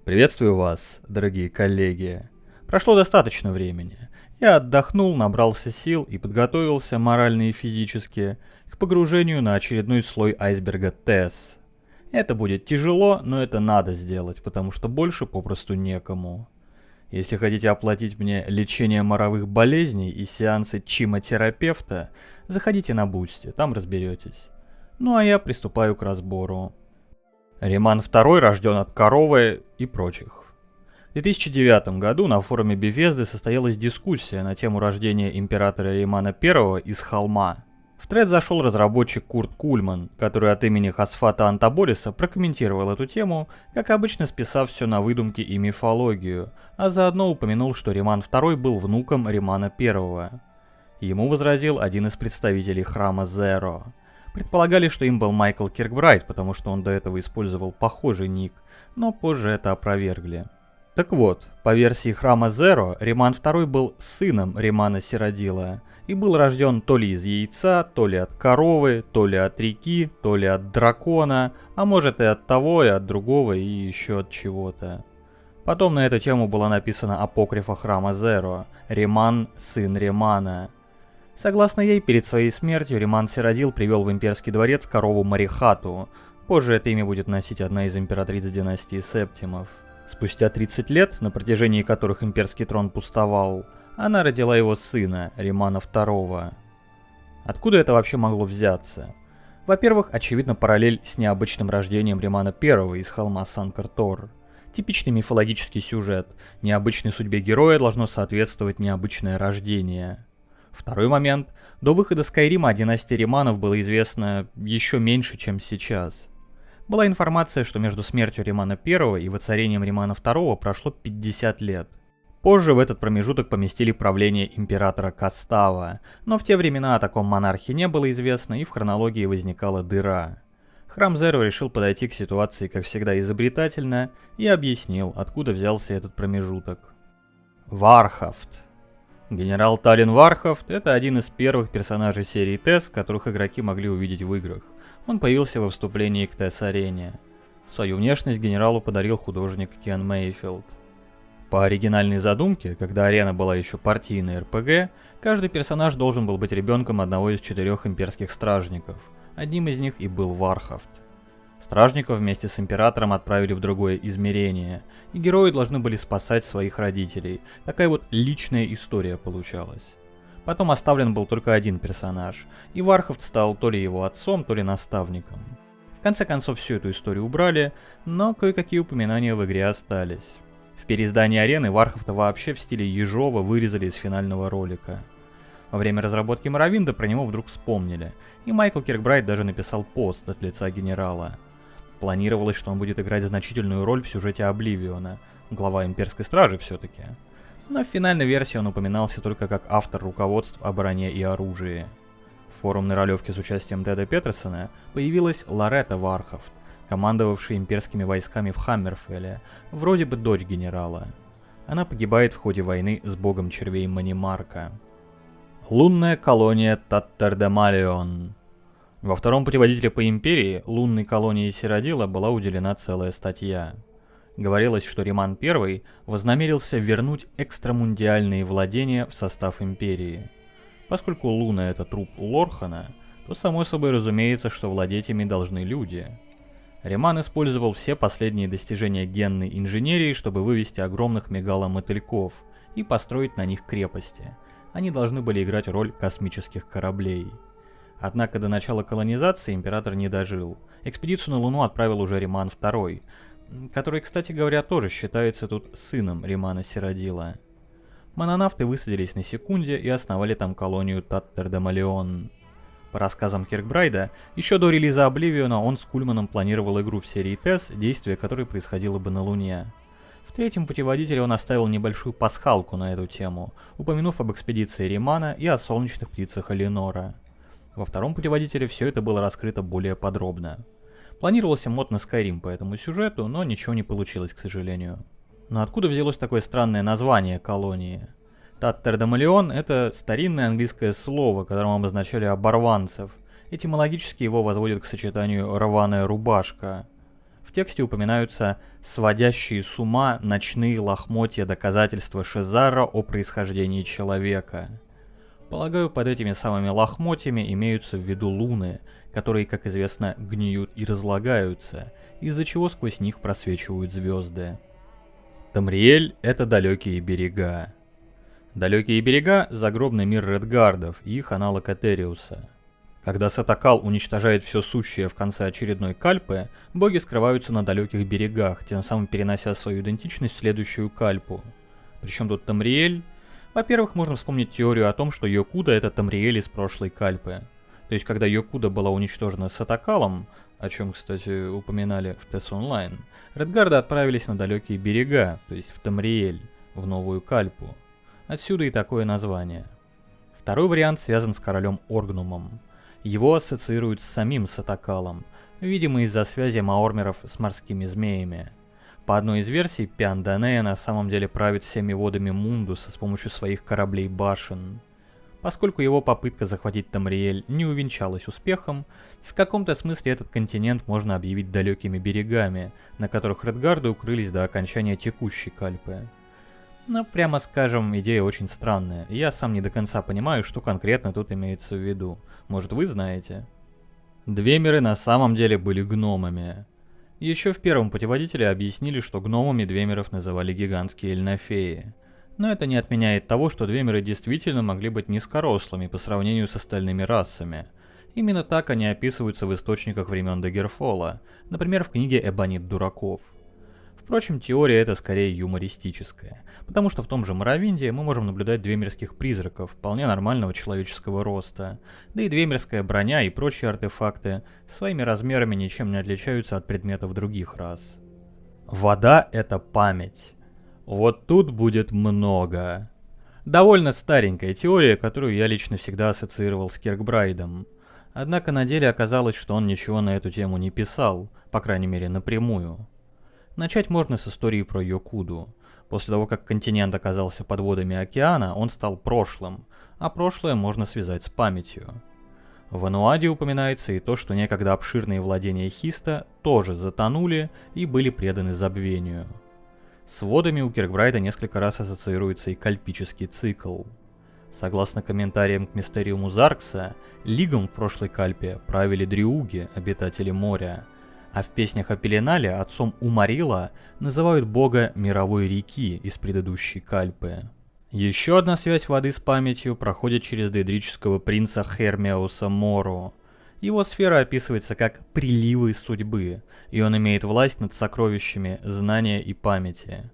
Приветствую вас, дорогие коллеги. Прошло достаточно времени. Я отдохнул, набрался сил и подготовился морально и физически к погружению на очередной слой айсберга ТЭС. Это будет тяжело, но это надо сделать, потому что больше попросту некому. Если хотите оплатить мне лечение моровых болезней и сеансы чимотерапевта, заходите на Бусти, там разберетесь. Ну а я приступаю к разбору. Риман II рожден от коровы и прочих. В 2009 году на форуме Bethesda состоялась дискуссия на тему рождения императора Римана I из холма. В тред зашел разработчик Курт Кульман, который от имени Хасфата Антаболиса прокомментировал эту тему, как обычно списав все на выдумки и мифологию, а заодно упомянул, что Риман II был внуком Римана I. Ему возразил один из представителей храма Зеро. Предполагали, что им был Майкл Киркбрайт, потому что он до этого использовал похожий ник, но позже это опровергли. Так вот, по версии храма Зеро, Риман II был сыном Римана Сиродила и был рожден то ли из яйца, то ли от коровы, то ли от реки, то ли от дракона, а может и от того, и от другого, и еще от чего-то. Потом на эту тему была написана апокрифа храма Зеро «Риман, сын Римана». Согласно ей, перед своей смертью Риман Сиродил привел в имперский дворец корову Марихату. Позже это имя будет носить одна из императриц династии Септимов. Спустя 30 лет, на протяжении которых имперский трон пустовал, она родила его сына, Римана II. Откуда это вообще могло взяться? Во-первых, очевидно параллель с необычным рождением Римана I из холма Сан-Картор. Типичный мифологический сюжет. Необычной судьбе героя должно соответствовать необычное рождение. Второй момент. До выхода Скайрима о династии Риманов было известно еще меньше, чем сейчас. Была информация, что между смертью Римана I и воцарением Римана II прошло 50 лет. Позже в этот промежуток поместили правление императора Кастава, но в те времена о таком монархе не было известно и в хронологии возникала дыра. Храм Зеро решил подойти к ситуации, как всегда, изобретательно и объяснил, откуда взялся этот промежуток. Вархафт. Генерал Талин Вархафт — это один из первых персонажей серии ТЭС, которых игроки могли увидеть в играх. Он появился во вступлении к ТЭС-арене. Свою внешность генералу подарил художник Кен Мейфилд. По оригинальной задумке, когда арена была еще партийной РПГ, каждый персонаж должен был быть ребенком одного из 4 имперских стражников. Одним из них и был Вархафт. Стражников вместе с императором отправили в другое измерение, и герои должны были спасать своих родителей. Такая вот личная история получалась. Потом оставлен был только один персонаж, и Вархафт стал то ли его отцом, то ли наставником. В конце концов всю эту историю убрали, но кое-какие упоминания в игре остались. В переиздании арены Вархафта вообще в стиле Ежова вырезали из финального ролика. Во время разработки Моровинда про него вдруг вспомнили, и Майкл Киркбрайт даже написал пост от лица генерала. Планировалось, что он будет играть значительную роль в сюжете Обливиона, глава имперской стражи все-таки. Но в финальной версии он упоминался только как автор руководств о броне и оружии. В форумной ролевке с участием Теда Петерсона появилась Лоретта Вархафт, командовавшая имперскими войсками в Хаммерфелле, вроде бы дочь генерала. Она погибает в ходе войны с богом червей Манимарка. Лунная колония Таттердемалион. Во втором путеводителе по империи лунной колонии Сиродила была уделена целая статья. Говорилось, что Риман I вознамерился вернуть экстрамундиальные владения в состав империи. Поскольку Луна — это труп Лорхана, то само собой разумеется, что владеть ими должны люди. Риман использовал все последние достижения генной инженерии, чтобы вывести огромных мегаломотыльков и построить на них крепости. Они должны были играть роль космических кораблей. Однако до начала колонизации император не дожил. Экспедицию на Луну отправил уже Риман II, который, кстати говоря, тоже считается тут сыном Римана Сиродила. Мононавты высадились на Секунде и основали там колонию Таттердемалион. По рассказам Киркбрайда, еще до релиза Обливиона он с Кульманом планировал игру в серии ТЭС, действие которой происходило бы на Луне. В третьем путеводителе он оставил небольшую пасхалку на эту тему, упомянув об экспедиции Римана и о солнечных птицах Элинора. Во втором путеводителе все это было раскрыто более подробно. Планировался мод на Skyrim по этому сюжету, но ничего не получилось, к сожалению. Но откуда взялось такое странное название колонии? Таттердемалион — это старинное английское слово, которым обозначали оборванцев. Этимологически его возводят к сочетанию «рваная рубашка». В тексте упоминаются сводящие с ума ночные лохмотья доказательства Шизарра о происхождении человека. Полагаю, под этими самыми лохмотьями имеются в виду луны, которые, как известно, гниют и разлагаются, из-за чего сквозь них просвечивают звезды. Тамриэль — это далекие берега. Далекие берега — загробный мир Редгардов и их аналог Этериуса. Когда Сатакал уничтожает все сущее в конце очередной кальпы, боги скрываются на далеких берегах, тем самым перенося свою идентичность в следующую кальпу. Причем тут Тамриэль? Во-первых, можно вспомнить теорию о том, что Йокуда — это Тамриэль из прошлой кальпы. То есть, когда Йокуда была уничтожена Сатакалом, о чем, кстати, упоминали в TES Online, Редгарды отправились на далекие берега, то есть в Тамриэль, в новую кальпу. Отсюда и такое название. Второй вариант связан с королем Оргнумом. Его ассоциируют с самим Сатакалом, видимо из-за связи маормеров с морскими змеями. По одной из версий, Пиан Данея на самом деле правит всеми водами Мундуса с помощью своих кораблей-башен. Поскольку его попытка захватить Тамриэль не увенчалась успехом, в каком-то смысле этот континент можно объявить далекими берегами, на которых Редгарды укрылись до окончания текущей кальпы. Но, прямо скажем, идея очень странная, и я сам не до конца понимаю, что конкретно тут имеется в виду. Может, вы знаете? Двемеры на самом деле были гномами. Еще в первом путеводителе объяснили, что гномами двемеров называли гигантские эльнофеи. Но это не отменяет того, что двемеры действительно могли быть низкорослыми по сравнению с остальными расами. Именно так они описываются в источниках времен Даггерфола, например, в книге «Эбонит дураков». Впрочем, теория эта скорее юмористическая, потому что в том же Моровинде мы можем наблюдать двемерских призраков вполне нормального человеческого роста, да и двемерская броня и прочие артефакты своими размерами ничем не отличаются от предметов других рас. Вода — это память. Вот тут будет много. Довольно старенькая теория, которую я лично всегда ассоциировал с Киркбрайдом. Однако на деле оказалось, что он ничего на эту тему не писал, по крайней мере напрямую. Начать можно с истории про Йокуду. После того, как континент оказался под водами океана, он стал прошлым, а прошлое можно связать с памятью. В Ануаде упоминается и то, что некогда обширные владения Хиста тоже затонули и были преданы забвению. С водами у Киркбрайда несколько раз ассоциируется и кальпический цикл. Согласно комментариям к Мистериуму Заркса, Лигом в прошлой кальпе правили дриуги, обитатели моря, а в песнях о Пеленале отцом Умарила называют бога мировой реки из предыдущей кальпы. Еще одна связь воды с памятью проходит через дейдрического принца Хермеуса Мору. Его сфера описывается как приливы судьбы, и он имеет власть над сокровищами знания и памяти.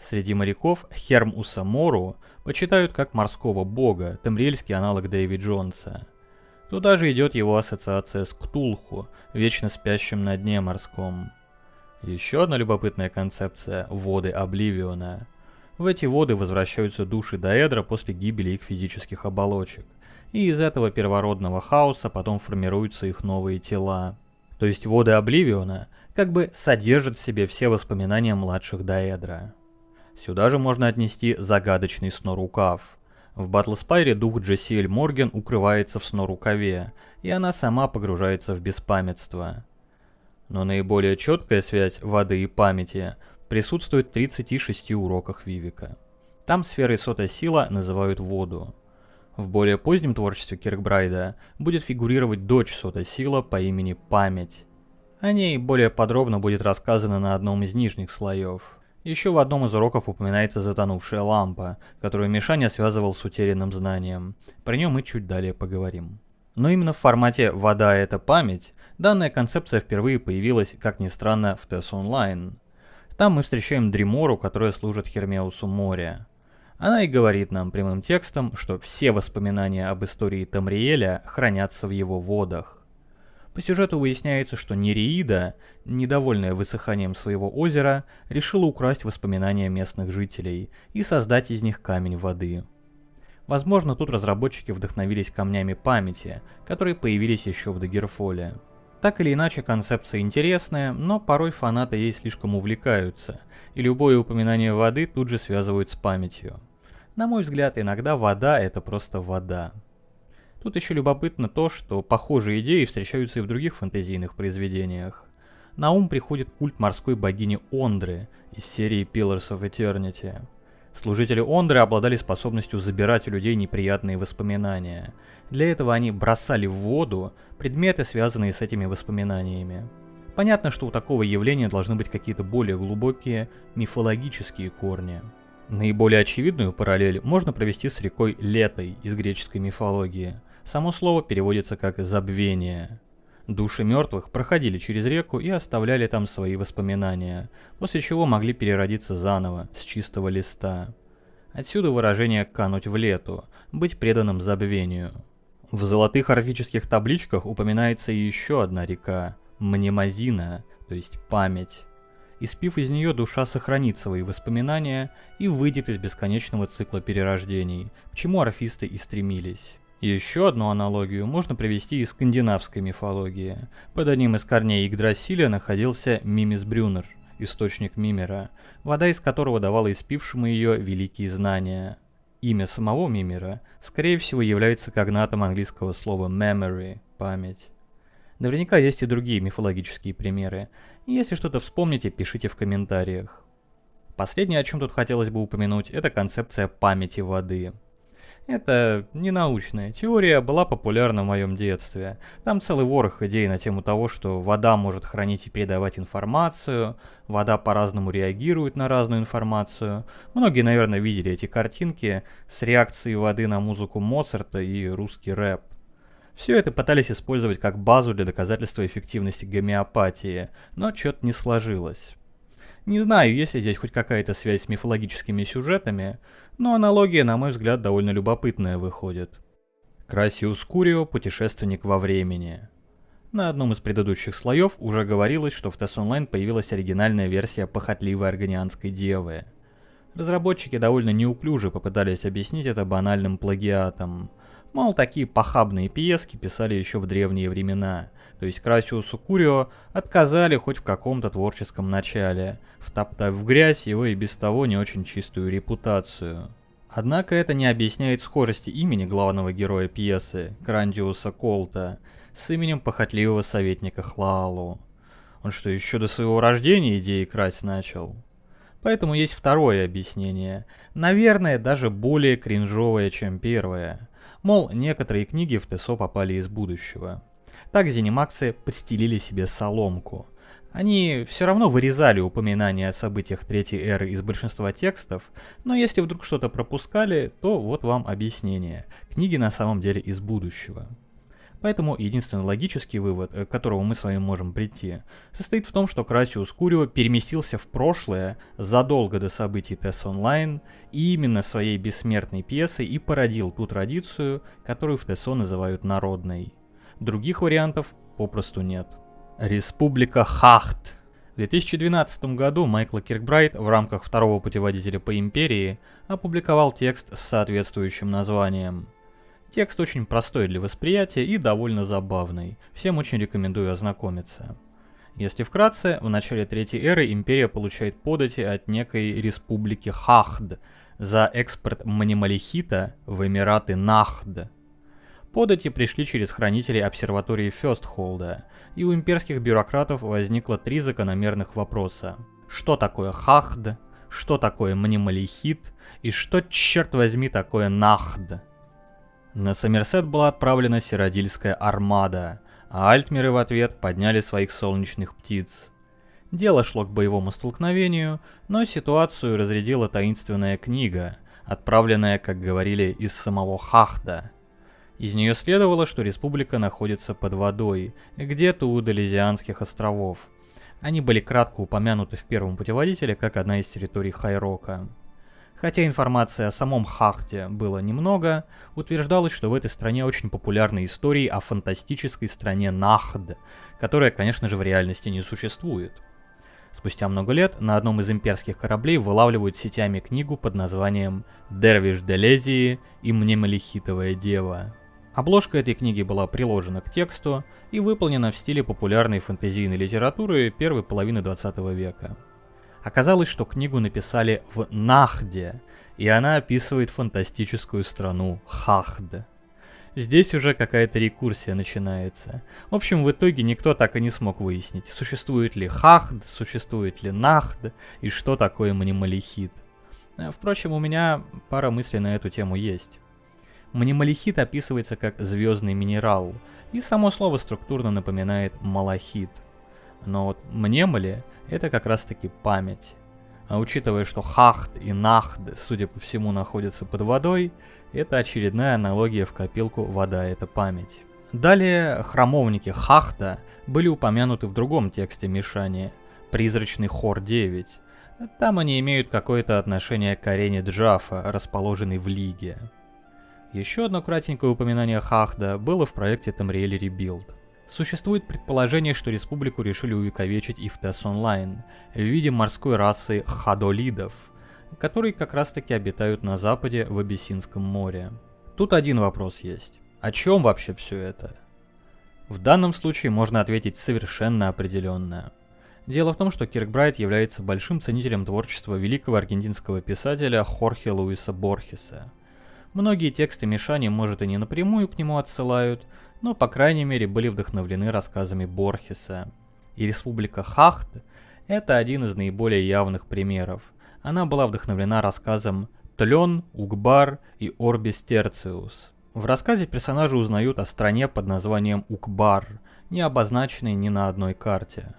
Среди моряков Хермуса Мору почитают как морского бога, тамриэльский аналог Дэйви Джонса. Туда же идет его ассоциация с Ктулху, вечно спящим на дне морском. Еще одна любопытная концепция – воды Обливиона. В эти воды возвращаются души Даэдра после гибели их физических оболочек, и из этого первородного хаоса потом формируются их новые тела. То есть воды Обливиона как бы содержат в себе все воспоминания младших Даэдра. Сюда же можно отнести загадочный Снорукав. В Батлспайре дух Джесиэль Морген укрывается в Снорукаве, и она сама погружается в беспамятство. Но наиболее четкая связь воды и памяти присутствует в 36 уроках Вивика. Там сферой сота сила называют воду. В более позднем творчестве Киркбрайда будет фигурировать дочь сота сила по имени Память. О ней более подробно будет рассказано на одном из нижних слоев. Еще в одном из уроков упоминается затонувшая лампа, которую Мишаня связывал с утерянным знанием. Про нее мы чуть далее поговорим. Но именно в формате «вода — это память» данная концепция впервые появилась, как ни странно, в TES Online. Там мы встречаем Дримору, которая служит Хермеусу моря. Она и говорит нам прямым текстом, что все воспоминания об истории Тамриэля хранятся в его водах. По сюжету выясняется, что Нереида, недовольная высыханием своего озера, решила украсть воспоминания местных жителей и создать из них камень воды. Возможно, тут разработчики вдохновились камнями памяти, которые появились еще в Даггерфоле. Так или иначе, концепция интересная, но порой фанаты ей слишком увлекаются, и любое упоминание воды тут же связывают с памятью. На мой взгляд, иногда вода — это просто вода. Тут еще любопытно то, что похожие идеи встречаются и в других фэнтезийных произведениях. На ум приходит культ морской богини Ондры из серии Pillars of Eternity. Служители Ондры обладали способностью забирать у людей неприятные воспоминания. Для этого они бросали в воду предметы, связанные с этими воспоминаниями. Понятно, что у такого явления должны быть какие-то более глубокие мифологические корни. Наиболее очевидную параллель можно провести с рекой Летой из греческой мифологии. Само слово переводится как «забвение». Души мертвых проходили через реку и оставляли там свои воспоминания, после чего могли переродиться заново, с чистого листа. Отсюда выражение «кануть в лету», быть преданным забвению. В золотых орфических табличках упоминается и еще одна река – Мнемозина, то есть память. Испив из нее, душа сохранит свои воспоминания и выйдет из бесконечного цикла перерождений, к чему орфисты и стремились. Еще одну аналогию можно привести из скандинавской мифологии. Под одним из корней Игдрасиля находился Мимисбрюнер, источник Мимира, вода из которого давала испившему ее великие знания. Имя самого Мимира, скорее всего, является когнатом английского слова memory – память. Наверняка есть и другие мифологические примеры. И если что-то вспомните, пишите в комментариях. Последнее, о чем тут хотелось бы упомянуть, это концепция памяти воды. Это не научная теория, была популярна в моем детстве. Там целый ворох идей на тему того, что вода может хранить и передавать информацию, вода по-разному реагирует на разную информацию. Многие, наверное, видели эти картинки с реакцией воды на музыку Моцарта и русский рэп. Все это пытались использовать как базу для доказательства эффективности гомеопатии, но что-то не сложилось. Не знаю, есть ли здесь хоть какая-то связь с мифологическими сюжетами, но аналогия, на мой взгляд, довольно любопытная выходит. Красиус Курио – путешественник во времени. На одном из предыдущих слоев уже говорилось, что в TES Online появилась оригинальная версия похотливой аргонианской девы. Разработчики довольно неуклюже попытались объяснить это банальным плагиатом. Мол, такие похабные пьески писали еще в древние времена, то есть Красиусу Курио отказали хоть в каком-то творческом начале, втоптав в грязь его и без того не очень чистую репутацию. Однако это не объясняет схожести имени главного героя пьесы, Крандиуса Колта, с именем похотливого советника Хлаалу. Он что, еще до своего рождения идеи красть начал? Поэтому есть второе объяснение, наверное, даже более кринжовое, чем первое. Мол, некоторые книги в ТСО попали из будущего. Так зенимаксы подстелили себе соломку. Они все равно вырезали упоминания о событиях Третьей Эры из большинства текстов, но если вдруг что-то пропускали, то вот вам объяснение. Книги на самом деле из будущего. Поэтому единственный логический вывод, к которому мы с вами можем прийти, состоит в том, что Красиус Курио переместился в прошлое задолго до событий TES Online и именно своей бессмертной пьесой и породил ту традицию, которую в ТСО называют народной. Других вариантов попросту нет. Республика Хахт. В 2012 году Майкл Киркбрайт в рамках второго путеводителя по империи опубликовал текст с соответствующим названием. Текст очень простой для восприятия и довольно забавный. Всем очень рекомендую ознакомиться. Если вкратце, в начале Третьей Эры империя получает подати от некой республики Хахд за экспорт мнемолихита в Эмираты Нахд. Подати пришли через хранителей обсерватории Фёстхолда, и у имперских бюрократов возникло три закономерных вопроса. Что такое Хахд? Что такое мнемолихит? И что, черт возьми, такое Нахд? На Сомерсет была отправлена Сиродильская армада, а альтмеры в ответ подняли своих солнечных птиц. Дело шло к боевому столкновению, но ситуацию разрядила таинственная книга, отправленная, как говорили, из самого Хахда. Из нее следовало, что республика находится под водой, где-то у Далезианских островов. Они были кратко упомянуты в первом путеводителе как одна из территорий Хайрока. Хотя информации о самом Хахте было немного, утверждалось, что в этой стране очень популярны истории о фантастической стране Нахд, которая, конечно же, в реальности не существует. Спустя много лет на одном из имперских кораблей вылавливают сетями книгу под названием «Дервиш Делезии и Мнемолихитовая дева». Обложка этой книги была приложена к тексту и выполнена в стиле популярной фэнтезийной литературы первой половины 20 века. Оказалось, что книгу написали в Нахде, и она описывает фантастическую страну Хахд. Здесь уже какая-то рекурсия начинается. В общем, в итоге никто так и не смог выяснить, существует ли Хахд, существует ли Нахд и что такое Мнемалихит. Впрочем, у меня пара мыслей на эту тему есть. Мнемалихит описывается как звездный минерал, и само слово структурно напоминает малахит. Но вот мнемали — это как раз таки память. А учитывая, что Хахд и Нахд, судя по всему, находятся под водой, это очередная аналогия в копилку «вода — это память». Далее храмовники Хахда были упомянуты в другом тексте Мишани — «Призрачный хор 9». Там они имеют какое-то отношение к арене Джафа, расположенной в Лиге. Еще одно кратенькое упоминание Хахда было в проекте Tamriel Rebuild. Существует предположение, что республику решили увековечить и в TES Online в виде морской расы хадолидов, которые как раз таки обитают на западе в Абиссинском море. Тут один вопрос есть. О чем вообще все это? В данном случае можно ответить совершенно определенно. Дело в том, что Киркбрайт является большим ценителем творчества великого аргентинского писателя Хорхе Луиса Борхеса. Многие тексты Мишани, может, и не напрямую к нему отсылают, но, по крайней мере, были вдохновлены рассказами Борхеса. И Республика Хахд — это один из наиболее явных примеров. Она была вдохновлена рассказом Тлен, Укбар и Орбис Терциус. В рассказе персонажи узнают о стране под названием Укбар, не обозначенной ни на одной карте.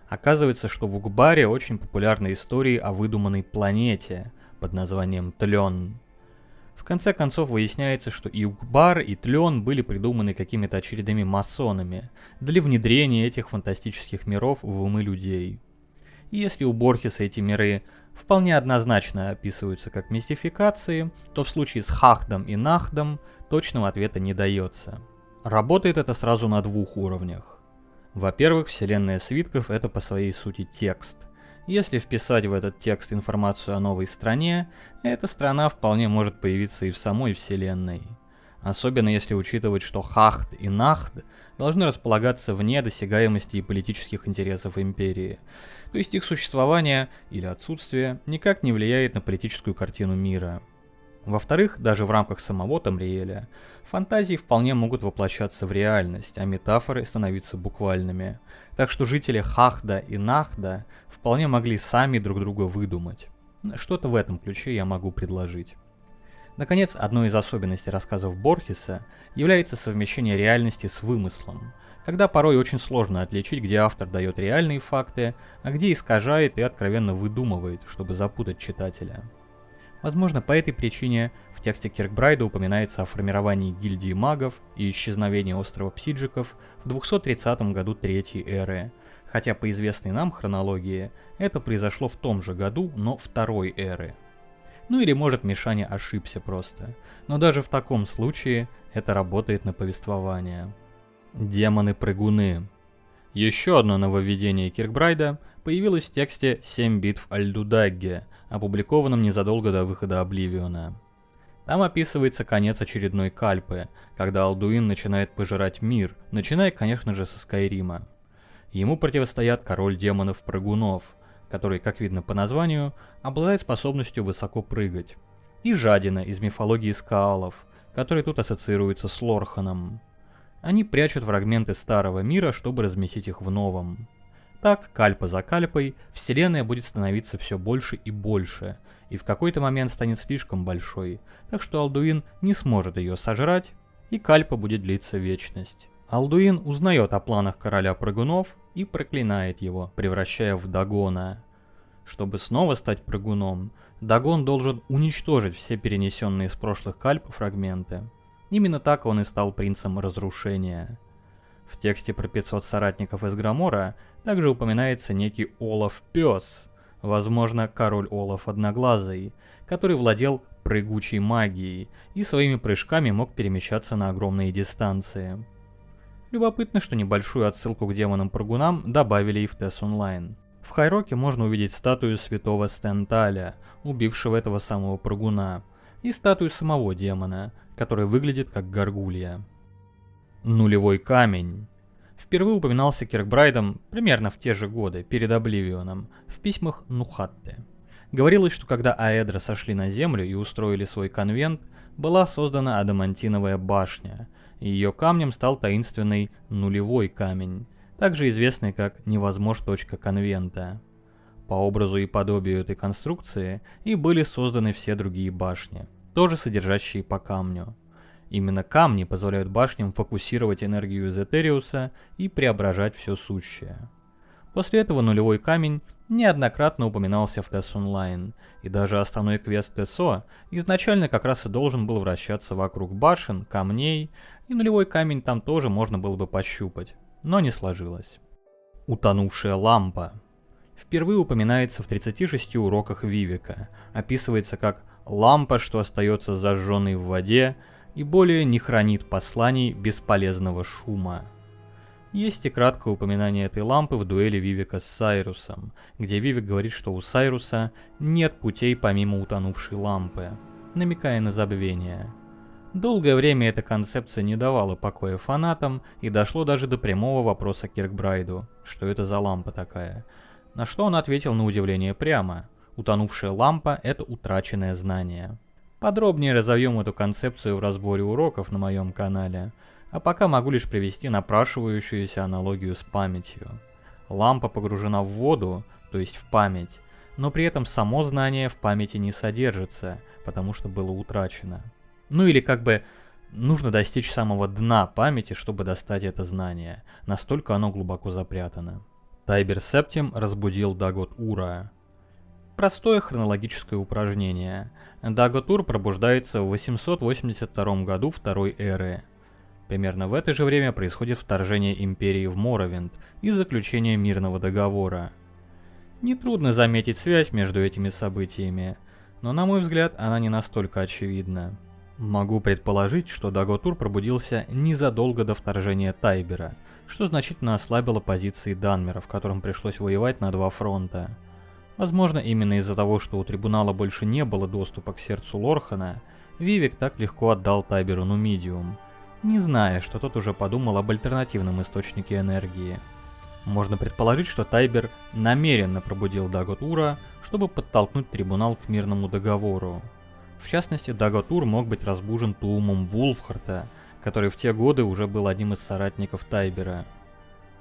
Оказывается, что в Укбаре очень популярны истории о выдуманной планете под названием Тлен. В конце концов выясняется, что и Укбар, и Тлен были придуманы какими-то очередными масонами для внедрения этих фантастических миров в умы людей. И если у Борхеса эти миры вполне однозначно описываются как мистификации, то в случае с Хахдом и Нахдом точного ответа не дается. Работает это сразу на двух уровнях. Во-первых, вселенная свитков — это по своей сути текст. Если вписать в этот текст информацию о новой стране, эта страна вполне может появиться и в самой вселенной. Особенно если учитывать, что Хахд и Нахд должны располагаться вне досягаемости и политических интересов империи. То есть их существование или отсутствие никак не влияет на политическую картину мира. Во-вторых, даже в рамках самого Тамриэля, фантазии вполне могут воплощаться в реальность, а метафоры становиться буквальными. Так что жители Хахда и Нахда вполне могли сами друг друга выдумать. Что-то в этом ключе я могу предложить. Наконец, одной из особенностей рассказов Борхеса является совмещение реальности с вымыслом, когда порой очень сложно отличить, где автор дает реальные факты, а где искажает и откровенно выдумывает, чтобы запутать читателя. Возможно, по этой причине в тексте Киркбрайда упоминается о формировании гильдии магов и исчезновении острова Псиджиков в 230 году Третьей эры, хотя по известной нам хронологии это произошло в том же году, но Второй эры. Ну или может Мишаня ошибся просто, но даже в таком случае это работает на повествование. Демоны-прыгуны. Еще одно нововведение Киркбрайда появилось в тексте «7 битв Альдудагге», опубликованном незадолго до выхода Обливиона. Там описывается конец очередной кальпы, когда Алдуин начинает пожирать мир, начиная, конечно же, со Скайрима. Ему противостоят король демонов-прыгунов, который, как видно по названию, обладает способностью высоко прыгать, и Жадина из мифологии скаалов, который тут ассоциируется с Лорханом. Они прячут фрагменты старого мира, чтобы разместить их в новом. Так, кальпа за кальпой, вселенная будет становиться все больше и больше, и в какой-то момент станет слишком большой, так что Алдуин не сможет ее сожрать, и кальпа будет длиться вечность. Алдуин узнает о планах короля прыгунов и проклинает его, превращая в Дагона. Чтобы снова стать прыгуном, Дагон должен уничтожить все перенесенные с прошлых кальп фрагменты. Именно так он и стал принцем разрушения. В тексте про 500 соратников из Громора также упоминается некий Олаф Пес, возможно, король Олаф Одноглазый, который владел прыгучей магией и своими прыжками мог перемещаться на огромные дистанции. Любопытно, что небольшую отсылку к демонам-прыгунам добавили и в TES Online. В Хайроке можно увидеть статую святого Стенталя, убившего этого самого прыгуна, и статую самого демона, который выглядит как горгулья. Нулевой камень. Впервые упоминался Киркбрайдом примерно в те же годы, перед Обливионом, в письмах Нухатте. Говорилось, что когда Аэдра сошли на Землю и устроили свой конвент, была создана адамантиновая башня, и ее камнем стал таинственный нулевой камень, также известный как невозможь. Конвента. По образу и подобию этой конструкции и были созданы все другие башни, тоже содержащие по камню. Именно камни позволяют башням фокусировать энергию из Этериуса и преображать все сущее. После этого нулевой камень неоднократно упоминался в TES Online, и даже основной квест ТЭСО изначально как раз и должен был вращаться вокруг башен, камней, и нулевой камень там тоже можно было бы пощупать, но не сложилось. Утонувшая лампа. Впервые упоминается в 36 уроках Вивека, описывается как «лампа, что остается зажженной в воде и более не хранит посланий бесполезного шума». Есть и краткое упоминание этой лампы в дуэли Вивека с Сайрусом, где Вивек говорит, что у Сайруса нет путей помимо утонувшей лампы, намекая на забвение. Долгое время эта концепция не давала покоя фанатам, и дошло даже до прямого вопроса Киркбрайду, что это за лампа такая. На что он ответил на удивление прямо: утонувшая лампа — это утраченное знание. Подробнее разовьем эту концепцию в разборе уроков на моем канале, а пока могу лишь привести напрашивающуюся аналогию с памятью. Лампа погружена в воду, то есть в память, но при этом само знание в памяти не содержится, потому что было утрачено. Ну или как бы нужно достичь самого дна памяти, чтобы достать это знание, настолько оно глубоко запрятано. Тайбер Септим разбудил Дагот Ура. Простое хронологическое упражнение. Дагот Ур пробуждается в 882 году второй эры. Примерно в это же время происходит вторжение Империи в Моровинд и заключение мирного договора. Нетрудно заметить связь между этими событиями, но на мой взгляд она не настолько очевидна. Могу предположить, что Дагот Ур пробудился незадолго до вторжения Тайбера, что значительно ослабило позиции Данмеров, которым пришлось воевать на два фронта. Возможно, именно из-за того, что у Трибунала больше не было доступа к сердцу Лорхана, Вивек так легко отдал Тайберу Нумидиум, не зная, что тот уже подумал об альтернативном источнике энергии. Можно предположить, что Тайбер намеренно пробудил Дагот Ура, чтобы подтолкнуть Трибунал к мирному договору. В частности, Дагот Ур мог быть разбужен Туумом Вулфхарта, который в те годы уже был одним из соратников Тайбера.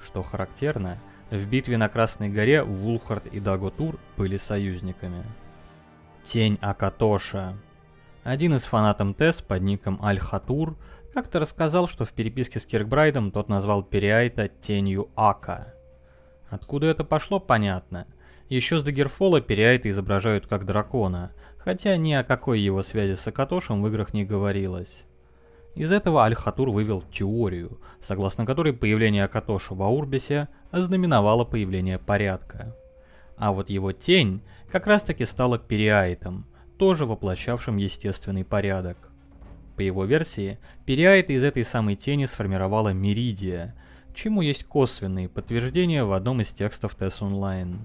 Что характерно, в битве на Красной горе Вулфхарт и Дагот Ур были союзниками. Тень Акатоша. Один из фанатов ТЭС под ником Аль-Хатур как-то рассказал, что в переписке с Киркбрайдом тот назвал Периайта тенью Ака. Откуда это пошло, понятно. Еще с Дагерфола Периайта изображают как дракона, хотя ни о какой его связи с Акатошем в играх не говорилось. Из этого Аль-Хатур вывел теорию, согласно которой появление Акатоша в Аурбисе ознаменовало появление порядка. А вот его тень как раз таки стала Периайтом, тоже воплощавшим естественный порядок. По его версии, Периайта из этой самой тени сформировала Меридия, чему есть косвенные подтверждения в одном из текстов TES Online.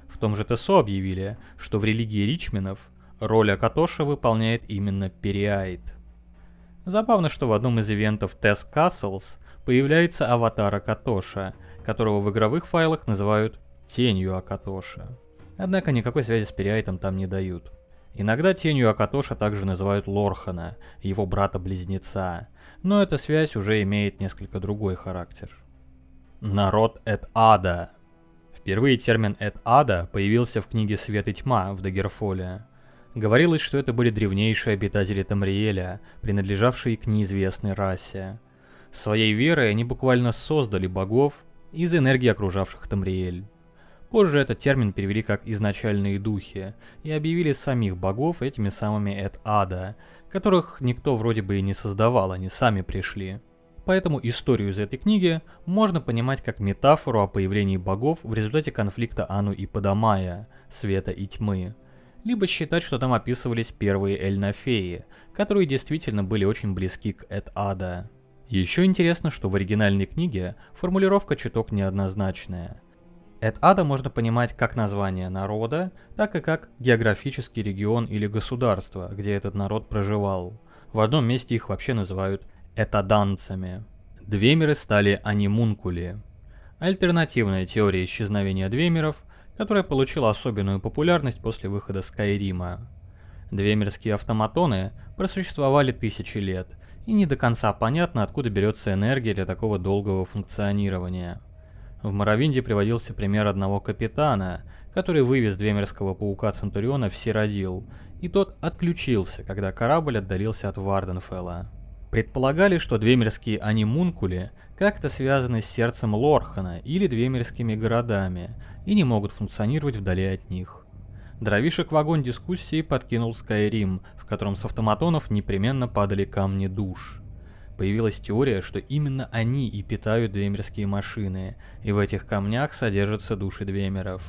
В том же ТЭСО объявили, что в религии Ричменов роль Акатоша выполняет именно Периайт. Забавно, что в одном из ивентов TES Castles появляется аватар Акатоша, которого в игровых файлах называют тенью Акатоша. Однако никакой связи с Периайтом там не дают. Иногда тенью Акатоша также называют Лорхана, его брата-близнеца, но эта связь уже имеет несколько другой характер. Народ Эд-Ада. Впервые термин Эд-Ада появился в книге «Свет и тьма» в Дагерфоле. Говорилось, что это были древнейшие обитатели Тамриэля, принадлежавшие к неизвестной расе. Своей верой они буквально создали богов из энергии окружавших Тамриэль. Позже этот термин перевели как «изначальные духи» и объявили самих богов этими самыми Эд-Ада, которых никто вроде бы и не создавал, они сами пришли. Поэтому историю из этой книги можно понимать как метафору о появлении богов в результате конфликта Ану и Падамая, света и тьмы, либо считать, что там описывались первые Эльнафеи, которые действительно были очень близки к Эд-Ада. Еще интересно, что в оригинальной книге формулировка чуток неоднозначная. Эд-Ада можно понимать как название народа, так и как географический регион или государство, где этот народ проживал. В одном месте их вообще называют этаданцами. Двемеры стали анимункули. Альтернативная теория исчезновения двемеров которая получила особенную популярность после выхода Скайрима. Двемерские автоматоны просуществовали тысячи лет, и не до конца понятно, откуда берется энергия для такого долгого функционирования. В Моровинде приводился пример одного капитана, который вывез двемерского паука Центуриона в Сиродил, и тот отключился, когда корабль отдалился от Варденфелла. Предполагали, что двемерские анимункули как-то связаны с сердцем Лорхана или двемерскими городами и не могут функционировать вдали от них. Дровишек в огонь дискуссии подкинул Скайрим, в котором с автоматонов непременно падали камни душ. Появилась теория, что именно они и питают двемерские машины, и в этих камнях содержатся души двемеров.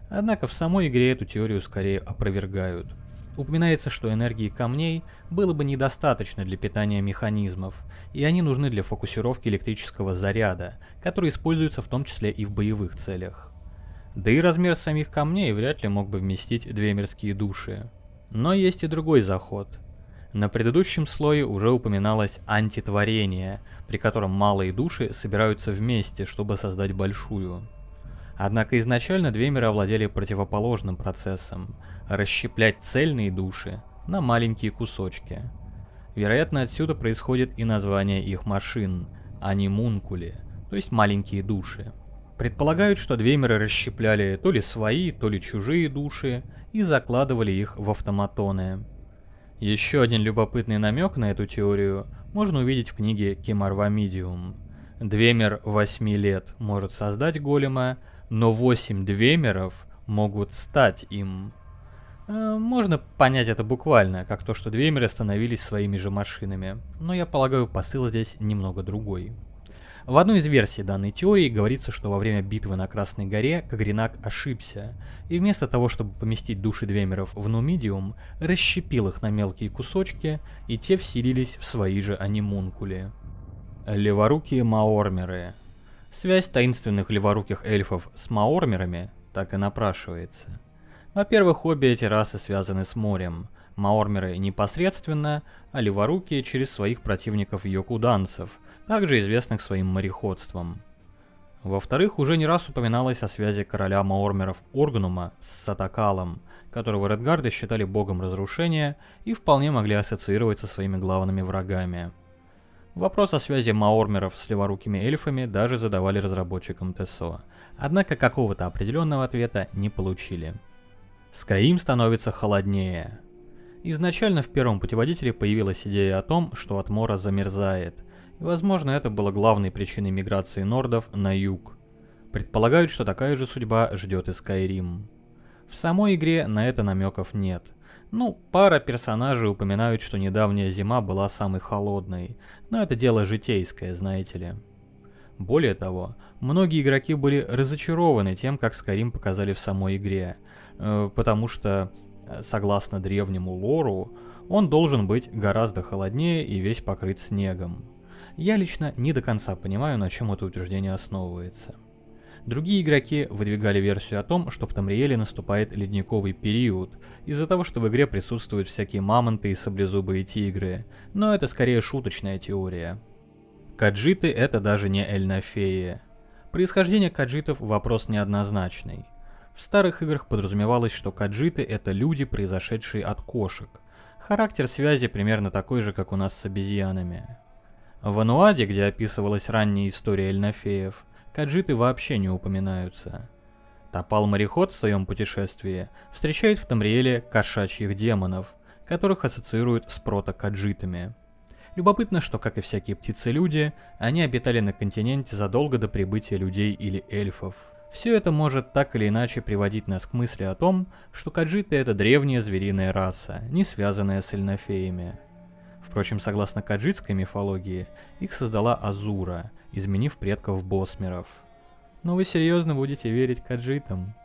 Однако в самой игре эту теорию скорее опровергают. Упоминается, что энергии камней было бы недостаточно для питания механизмов, и они нужны для фокусировки электрического заряда, который используется в том числе и в боевых целях. Да и размер самих камней вряд ли мог бы вместить двемерские души. Но есть и другой заход. На предыдущем слое уже упоминалось антитворение, при котором малые души собираются вместе, чтобы создать большую. Однако изначально двемеры овладели противоположным процессом – расщеплять цельные души на маленькие кусочки. Вероятно, отсюда происходит и название их машин – анимункули, то есть маленькие души. Предполагают, что двемеры расщепляли то ли свои, то ли чужие души и закладывали их в автоматоны. Еще один любопытный намек на эту теорию можно увидеть в книге Кемарвамидиум. Двемер 8 лет может создать голема, но 8 двемеров могут стать им. Можно понять это буквально, как то, что двемеры становились своими же машинами, но я полагаю, посыл здесь немного другой. В одной из версий данной теории говорится, что во время битвы на Красной горе Кагринак ошибся, и вместо того, чтобы поместить души двемеров в Нумидиум, расщепил их на мелкие кусочки, и те вселились в свои же анимункули. Леворукие маормеры. Связь таинственных леворуких эльфов с маормерами так и напрашивается. Во-первых, обе эти расы связаны с морем. Маормеры непосредственно, а леворукие через своих противников йокуданцев, также известных своим мореходством. Во-вторых, уже не раз упоминалось о связи короля маормеров Оргнума с Сатакалом, которого редгарды считали богом разрушения и вполне могли ассоциировать со своими главными врагами. Вопрос о связи маормеров с леворукими эльфами даже задавали разработчикам ТСО, однако какого-то определенного ответа не получили. Скайрим становится холоднее. Изначально в первом путеводителе появилась идея о том, что Атмора замерзает, и возможно это было главной причиной миграции нордов на юг. Предполагают, что такая же судьба ждет и Скайрим. В самой игре на это намеков нет. Пара персонажей упоминают, что недавняя зима была самой холодной, но это дело житейское, знаете ли. Более того, многие игроки были разочарованы тем, как Скайрим показали в самой игре, потому что, согласно древнему лору, он должен быть гораздо холоднее и весь покрыт снегом. Я лично не до конца понимаю, на чем это утверждение основывается. Другие игроки выдвигали версию о том, что в Тамриэле наступает ледниковый период, из-за того, что в игре присутствуют всякие мамонты и саблезубые тигры, но это скорее шуточная теория. Каджиты — это даже не эльнафеи. Происхождение каджитов — вопрос неоднозначный. В старых играх подразумевалось, что каджиты — это люди, произошедшие от кошек. Характер связи примерно такой же, как у нас с обезьянами. В Ануаде, где описывалась ранняя история эльнафеев, каджиты вообще не упоминаются. Топал-мореход в своем путешествии встречает в Тамриэле кошачьих демонов, которых ассоциируют с прото-каджитами. Любопытно, что, как и всякие птицы-люди, они обитали на континенте задолго до прибытия людей или эльфов. Все это может так или иначе приводить нас к мысли о том, что каджиты — это древняя звериная раса, не связанная с эльнафеями. Впрочем, согласно каджитской мифологии, их создала Азура, изменив предков босмеров. Но вы серьезно будете верить каджитам?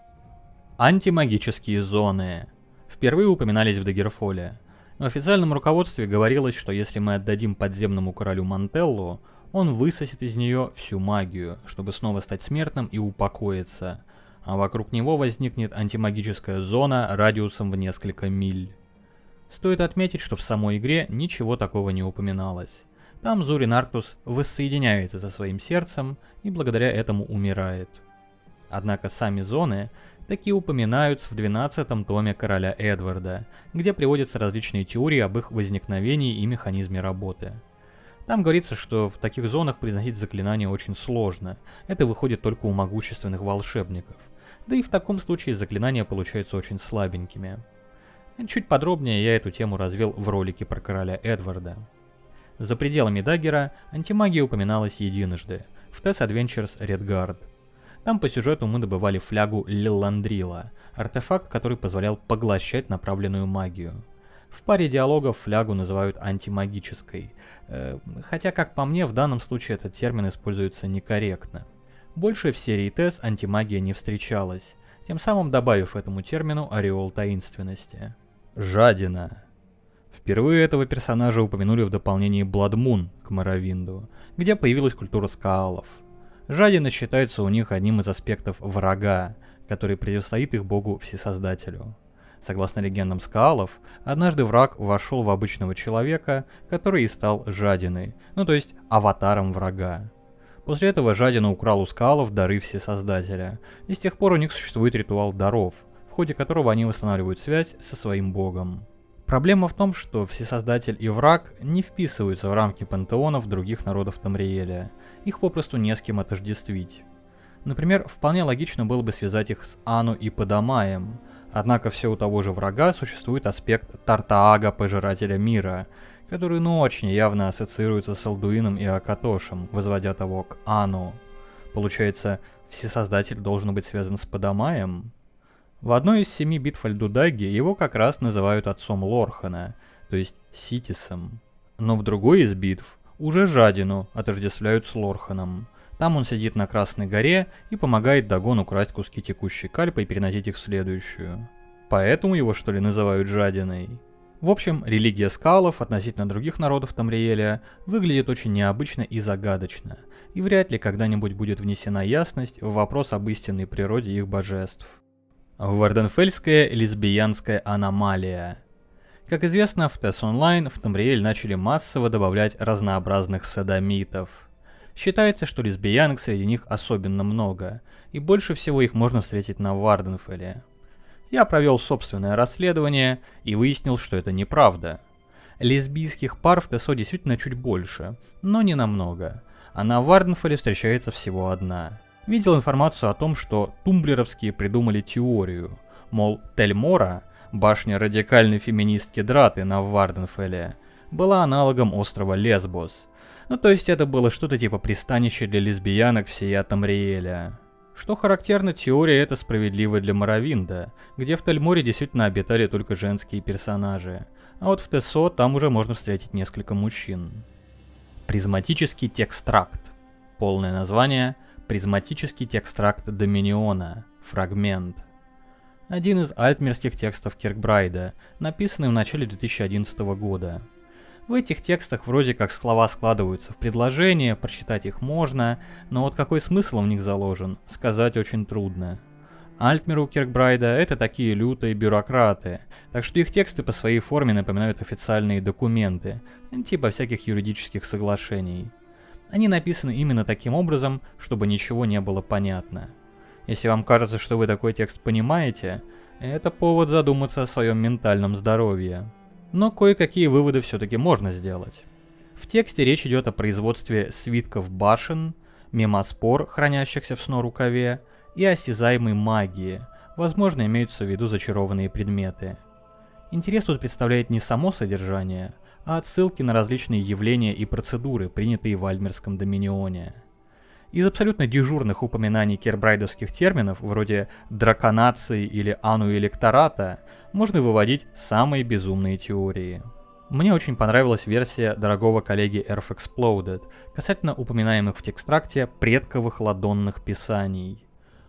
Антимагические зоны. Впервые упоминались в Дагерфоле. В официальном руководстве говорилось, что если мы отдадим подземному королю Мантеллу, он высосет из нее всю магию, чтобы снова стать смертным и упокоиться, а вокруг него возникнет антимагическая зона радиусом в несколько миль. Стоит отметить, что в самой игре ничего такого не упоминалось. Там Зурин Арктус воссоединяется со своим сердцем и благодаря этому умирает. Однако сами зоны Такие упоминаются в 12-м томе Короля Эдварда, где приводятся различные теории об их возникновении и механизме работы. Там говорится, что в таких зонах произносить заклинания очень сложно, это выходит только у могущественных волшебников, да и в таком случае заклинания получаются очень слабенькими. Чуть подробнее я эту тему развил в ролике про Короля Эдварда. За пределами Даггера антимагия упоминалась единожды, в Tess Adventures Redguard. Там по сюжету мы добывали флягу Лилландрила, артефакт, который позволял поглощать направленную магию. В паре диалогов флягу называют антимагической, хотя, как по мне, в данном случае этот термин используется некорректно. Больше в серии Tess антимагия не встречалась, тем самым добавив этому термину ореол таинственности. Жадина. Впервые этого персонажа упомянули в дополнении Blood Moon к Моровинду, где появилась культура скаалов. Жадина считается у них одним из аспектов врага, который противостоит их богу Всесоздателю. Согласно легендам скаалов, однажды враг вошел в обычного человека, который и стал жадиной, то есть аватаром врага. После этого жадина украл у скаалов дары Всесоздателя, и с тех пор у них существует ритуал даров, в ходе которого они восстанавливают связь со своим богом. Проблема в том, что Всесоздатель и враг не вписываются в рамки пантеонов других народов Тамриэля, их попросту не с кем отождествить. Например, вполне логично было бы связать их с Ану и Падамаем, однако все у того же врага существует аспект Тартаага, Пожирателя Мира, который очень явно ассоциируется с Алдуином и Акатошем, возводя того к Ану. Получается, Всесоздатель должен быть связан с Падамаем? В одной из 7 битв Альдудаги его как раз называют отцом Лорхана, то есть Ситисом. Но в другой из битв уже Жадину отождествляют с Лорханом. Там он сидит на Красной горе и помогает Дагону красть куски текущей кальпы и переносить их в следующую. Поэтому его, что ли, называют Жадиной? В общем, религия скалов относительно других народов Тамриэля выглядит очень необычно и загадочно, и вряд ли когда-нибудь будет внесена ясность в вопрос об истинной природе их божеств. Варденфельская лесбиянская аномалия. Как известно, в Tess Online в Тамриэль начали массово добавлять разнообразных содомитов. Считается, что лесбиянок среди них особенно много, и больше всего их можно встретить на Варденфелле. Я провел собственное расследование и выяснил, что это неправда. Лесбийских пар в ТСО действительно чуть больше, но не намного, а на Варденфелле встречается всего одна. Видел информацию о том, что тумблеровские придумали теорию, мол, Тельмора, башня радикальной феминистки Драты на Варденфелле, была аналогом острова Лесбос. То есть это было что-то типа пристанища для лесбиянок всея Тамриэля. Что характерно, теория эта справедлива для Моровинда, где в Тельморе действительно обитали только женские персонажи, а вот в ТСО там уже можно встретить несколько мужчин. Призматический текстракт. Полное название — Призматический текстракт Доминиона. Фрагмент. Один из альтмерских текстов Киркбрайда, написанный в начале 2011 года. В этих текстах вроде как слова складываются в предложения, прочитать их можно, но вот какой смысл в них заложен, сказать очень трудно. Альтмеры у Киркбрайда — это такие лютые бюрократы, так что их тексты по своей форме напоминают официальные документы, типа всяких юридических соглашений. Они написаны именно таким образом, чтобы ничего не было понятно. Если вам кажется, что вы такой текст понимаете, это повод задуматься о своем ментальном здоровье. Но кое-какие выводы все-таки можно сделать. В тексте речь идет о производстве свитков башен, мемоспор, хранящихся в снорукаве, и осязаемой магии, возможно, имеются в виду зачарованные предметы. Интерес тут представляет не само содержание, а отсылки на различные явления и процедуры, принятые в Альтмерском Доминионе. Из абсолютно дежурных упоминаний киркбрайдовских терминов, вроде драконации или ануэлектората, можно выводить самые безумные теории. Мне очень понравилась версия дорогого коллеги Earth Exploded касательно упоминаемых в текстракте предковых ладонных писаний.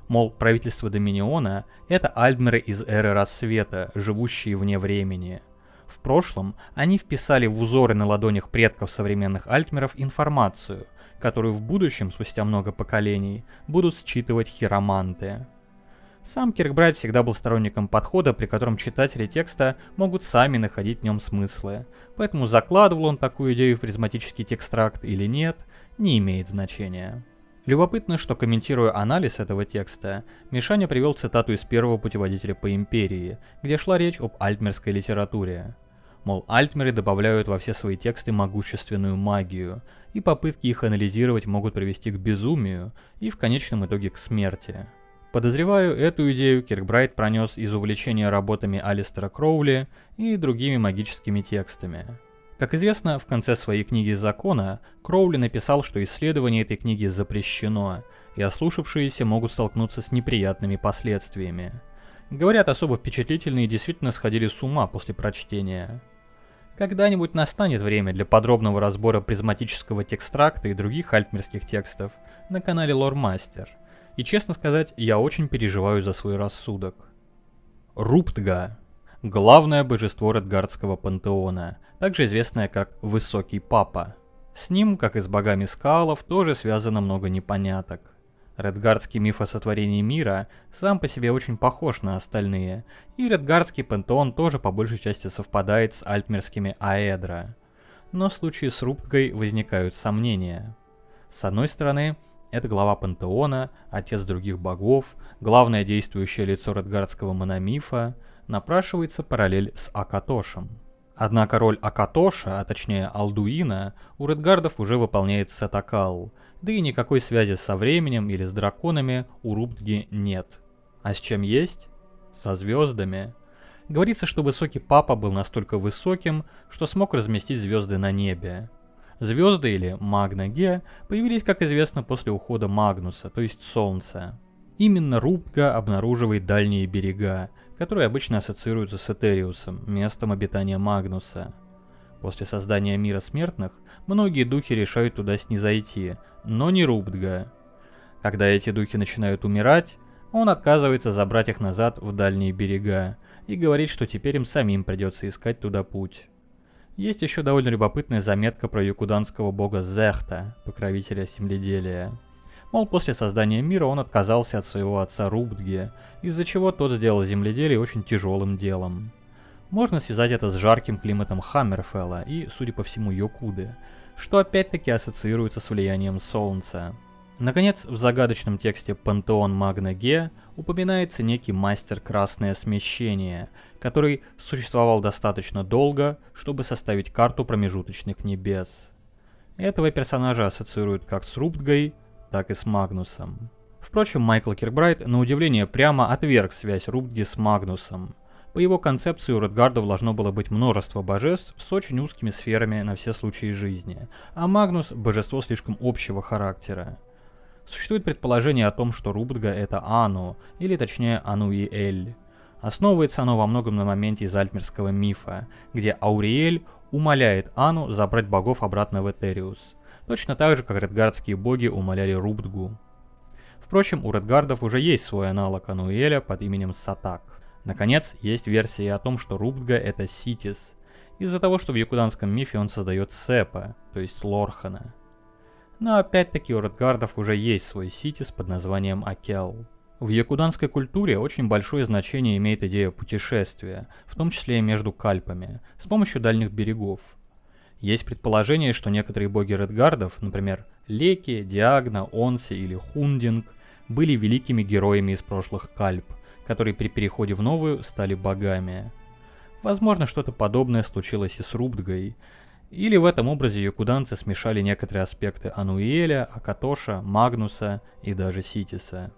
Мол, правительство Доминиона — это альтмеры из эры Рассвета, живущие вне времени. В прошлом они вписали в узоры на ладонях предков современных альтмеров информацию, которую в будущем, спустя много поколений, будут считывать хироманты. Сам Киркбрайд всегда был сторонником подхода, при котором читатели текста могут сами находить в нем смыслы, поэтому закладывал он такую идею в призматический текстракт или нет, не имеет значения. Любопытно, что, комментируя анализ этого текста, Мишаня привел цитату из первого путеводителя по империи, где шла речь об альтмерской литературе. Мол, альтмеры добавляют во все свои тексты могущественную магию, и попытки их анализировать могут привести к безумию и в конечном итоге к смерти. Подозреваю, эту идею Киркбрайт пронес из увлечения работами Алистера Кроули и другими магическими текстами. Как известно, в конце своей книги «Закона» Кроули написал, что исследование этой книги запрещено, и ослушавшиеся могут столкнуться с неприятными последствиями. Говорят, особо впечатлительные действительно сходили с ума после прочтения. Когда-нибудь настанет время для подробного разбора призматического текстракта и других альтмерских текстов на канале Лормастер. И честно сказать, я очень переживаю за свой рассудок. Руптга. Главное божество Редгардского пантеона, также известное как Высокий Папа. С ним, как и с богами скалов, тоже связано много непоняток. Редгардский миф о сотворении мира сам по себе очень похож на остальные, и Редгардский пантеон тоже по большей части совпадает с альтмерскими Аэдра. Но в случае с Руптгой возникают сомнения. С одной стороны, это глава пантеона, отец других богов, главное действующее лицо редгардского мономифа, напрашивается параллель с Акатошем. Однако роль Акатоша, а точнее Алдуина, у редгардов уже выполняет Сетакал, да и никакой связи со временем или с драконами у Руптги нет. А с чем есть? Со звездами. Говорится, что Высокий Папа был настолько высоким, что смог разместить звезды на небе. Звезды, или Магна-Ге, появились, как известно, после ухода Магнуса, то есть Солнца. Именно Руптга обнаруживает дальние берега, которые обычно ассоциируются с Этериусом, местом обитания Магнуса. После создания мира смертных, многие духи решают туда снизойти, но не Руптга. Когда эти духи начинают умирать, он отказывается забрать их назад в дальние берега и говорит, что теперь им самим придется искать туда путь. Есть еще довольно любопытная заметка про якуданского бога Зехта, покровителя земледелия. Мол, после создания мира он отказался от своего отца Руптги, из-за чего тот сделал земледелие очень тяжелым делом. Можно связать это с жарким климатом Хаммерфелла и, судя по всему, Йокуды, что опять-таки ассоциируется с влиянием Солнца. Наконец, в загадочном тексте «Пантеон Магна-Ге» упоминается некий мастер Красное Смещение, который существовал достаточно долго, чтобы составить карту промежуточных небес. Этого персонажа ассоциируют как с Руптгой, так и с Магнусом. Впрочем, Майкл Киркбрайт на удивление прямо отверг связь Руптги с Магнусом. По его концепции у Редгардов должно было быть множество божеств с очень узкими сферами на все случаи жизни, а Магнус – божество слишком общего характера. Существует предположение о том, что Руптга — это Ану, или точнее Ануиэль. Основывается оно во многом на моменте из альтмерского мифа, где Ауриэль умоляет Ану забрать богов обратно в Этериус, точно так же, как редгардские боги умоляли Руптгу. Впрочем, у редгардов уже есть свой аналог Ануиэля под именем Сатак. Наконец, есть версия о том, что Руптга — это Ситис, из-за того, что в якуданском мифе он создает Сепа, то есть Лорхана. Но опять-таки у редгардов уже есть свой Ситис под названием Акел. В якуданской культуре очень большое значение имеет идея путешествия, в том числе и между кальпами, с помощью дальних берегов. Есть предположение, что некоторые боги редгардов, например, Леки, Диагна, Онси или Хундинг, были великими героями из прошлых кальп, которые при переходе в новую стали богами. Возможно, что-то подобное случилось и с Руптгой, или в этом образе якуданцы смешали некоторые аспекты Ануиэля, Акатоша, Магнуса и даже Ситиса.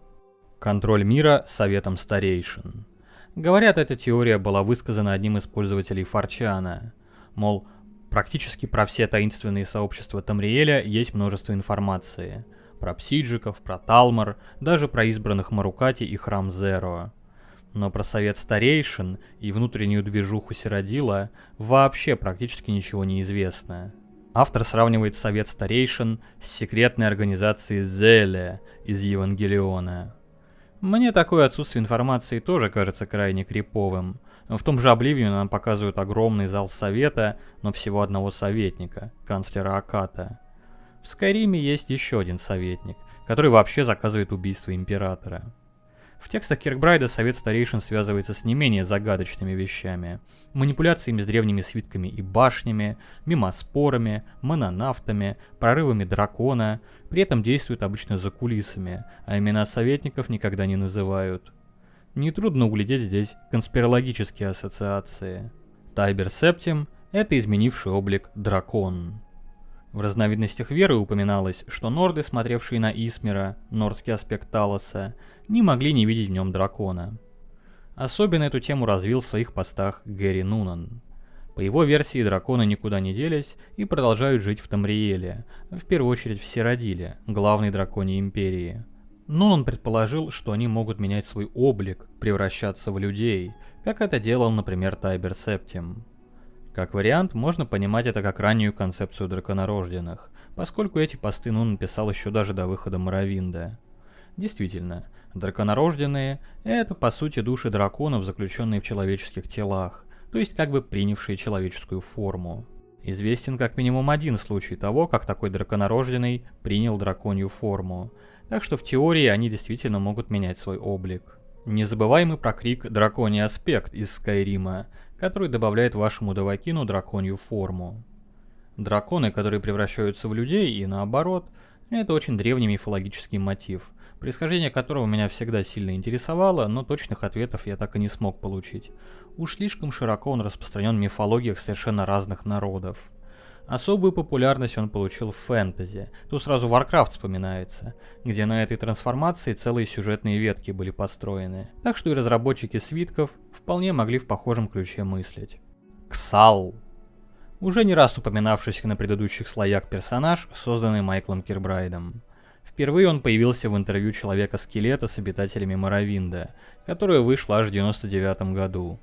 Контроль мира советом старейшин. Говорят, эта теория была высказана одним из пользователей Форчана. Мол, практически про все таинственные сообщества Тамриэля есть множество информации. Про псиджиков, про Талмор, даже про избранных Марукати и храм Зеро. Но про совет старейшин и внутреннюю движуху Сиродила вообще практически ничего не известно. Автор сравнивает совет старейшин с секретной организацией Зеле из Евангелиона. Мне такое отсутствие информации тоже кажется крайне криповым. В том же Обливине нам показывают огромный зал совета, но всего одного советника, канцлера Аката. В Скайриме есть еще один советник, который вообще заказывает убийство императора. В текстах Киркбрайда совет старейшин связывается с не менее загадочными вещами. Манипуляциями с древними свитками и башнями, мимоспорами, мононавтами, прорывами дракона, при этом действуют обычно за кулисами, а имена советников никогда не называют. Нетрудно углядеть здесь конспирологические ассоциации. Тайбер Септим — это изменивший облик дракон. В разновидностях веры упоминалось, что норды, смотревшие на Исмера, нордский аспект Талоса, не могли не видеть в нем дракона. Особенно эту тему развил в своих постах Гэри Нунан. По его версии, драконы никуда не делись и продолжают жить в Тамриэле, в первую очередь в Сиродиле, главной драконьей империи. Нунан предположил, что они могут менять свой облик, превращаться в людей, как это делал, например, Тайбер Септим. Как вариант, можно понимать это как раннюю концепцию драконорожденных, поскольку эти посты Нунан писал еще даже до выхода Моровинда. Действительно, драконорожденные — это по сути души драконов, заключенные в человеческих телах, то есть как бы принявшие человеческую форму. Известен как минимум один случай того, как такой драконорожденный принял драконью форму, так что в теории они действительно могут менять свой облик. Незабываемый прокрик «Драконий аспект» из Скайрима, который добавляет вашему Довакину драконью форму. Драконы, которые превращаются в людей и наоборот, это очень древний мифологический мотив, происхождение которого меня всегда сильно интересовало, но точных ответов я так и не смог получить. Уж слишком широко он распространен в мифологиях совершенно разных народов. Особую популярность он получил в фэнтези, тут сразу Warcraft вспоминается, где на этой трансформации целые сюжетные ветки были построены, так что и разработчики свитков вполне могли в похожем ключе мыслить. Ксал. Уже не раз упоминавшийся на предыдущих слоях персонаж, созданный Майклом Киркбрайдом. Впервые он появился в интервью Человека-скелета с обитателями Моровинда, которое вышло аж в 1999 году.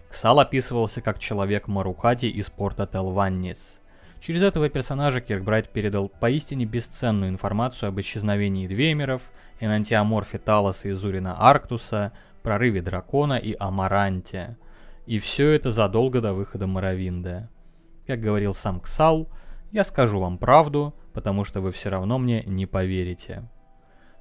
Ксал описывался как человек Марукати из порта Телваннис. Через этого персонажа Киркбрайд передал поистине бесценную информацию об исчезновении Двеймеров, энантиоморфе Талоса и Зурина Арктуса, прорыве Дракона и Амаранте. И все это задолго до выхода Моровинда. Как говорил сам Ксал, я скажу вам правду, потому что вы все равно мне не поверите.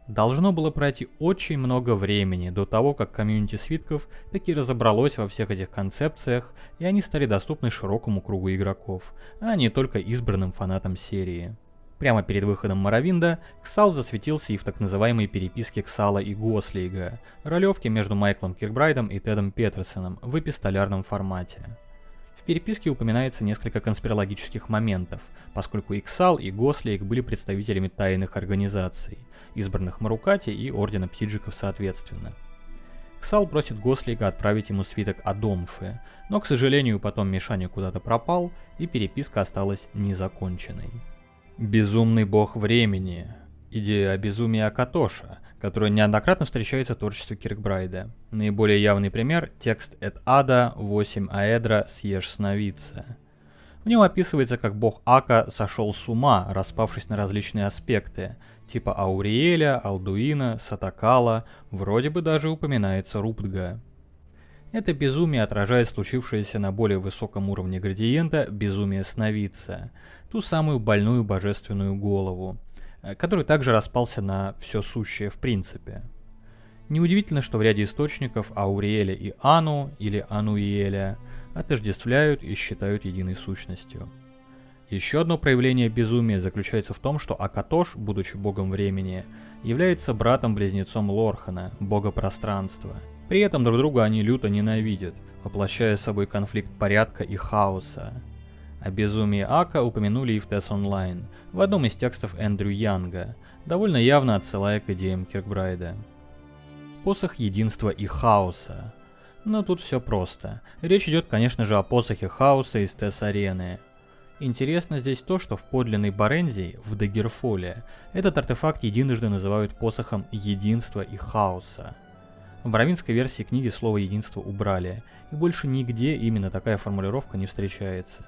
Должно было пройти очень много времени до того, как комьюнити свитков таки разобралось во всех этих концепциях, и они стали доступны широкому кругу игроков, а не только избранным фанатам серии. Прямо перед выходом Моровинда Ксал засветился и в так называемой переписке Ксала и Гослейга, ролевке между Майклом Киркбрайдом и Тедом Петерсоном в эпистолярном формате. В переписке упоминается несколько конспирологических моментов, поскольку и Ксал, и Гослейг были представителями тайных организаций, избранных Марукати и Ордена Псиджиков соответственно. Ксал просит Гослейга отправить ему свиток Адомфы, но, к сожалению, потом Мишаня куда-то пропал, и переписка осталась незаконченной. Безумный бог времени. Идея о безумии Акатоша, которая неоднократно встречается в творчестве Киркбрайда. Наиболее явный пример — текст «Эт ада 8 аэдра съешь сновидца». В нем описывается, как бог Ака сошел с ума, распавшись на различные аспекты, типа Ауриэля, Алдуина, Сатакала, вроде бы даже упоминается Руптга. Это безумие отражает случившееся на более высоком уровне градиента безумие сновидца, ту самую больную божественную голову, который также распался на все сущее в принципе. Неудивительно, что в ряде источников Ауриэля и Ану, или Ануиэля, отождествляют и считают единой сущностью. Еще одно проявление безумия заключается в том, что Акатош, будучи богом времени, является братом-близнецом Лорхана, бога пространства. При этом друг друга они люто ненавидят, воплощая собой конфликт порядка и хаоса. О безумии Ака упомянули и в TES Online, в одном из текстов Эндрю Янга, довольно явно отсылая к идеям Киркбрайда. Посох единства и хаоса. Но тут все просто. Речь идет, конечно же, о посохе хаоса из TES-арены. Интересно здесь то, что в подлинной Борензии, в Дагерфоле, этот артефакт единожды называют посохом единства и хаоса. В моровинской версии книги слово «единство» убрали, и больше нигде именно такая формулировка не встречается.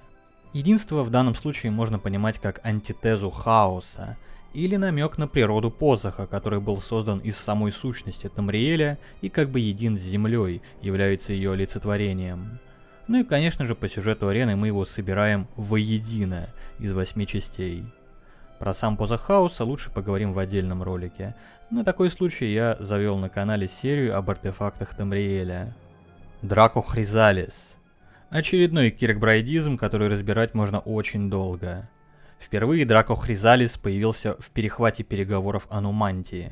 Единство в данном случае можно понимать как антитезу хаоса, или намек на природу посоха, который был создан из самой сущности Тамриэля и как бы един с землей, является ее олицетворением. Ну и конечно же по сюжету арены мы его собираем воедино из 8 частей. Про сам Позахауса лучше поговорим в отдельном ролике. На такой случай я завел на канале серию об артефактах Тамриэля. Драко Хризалис. Очередной киркбрайдизм, который разбирать можно очень долго. Впервые Драко Хризалис появился в перехвате переговоров о Нумантии.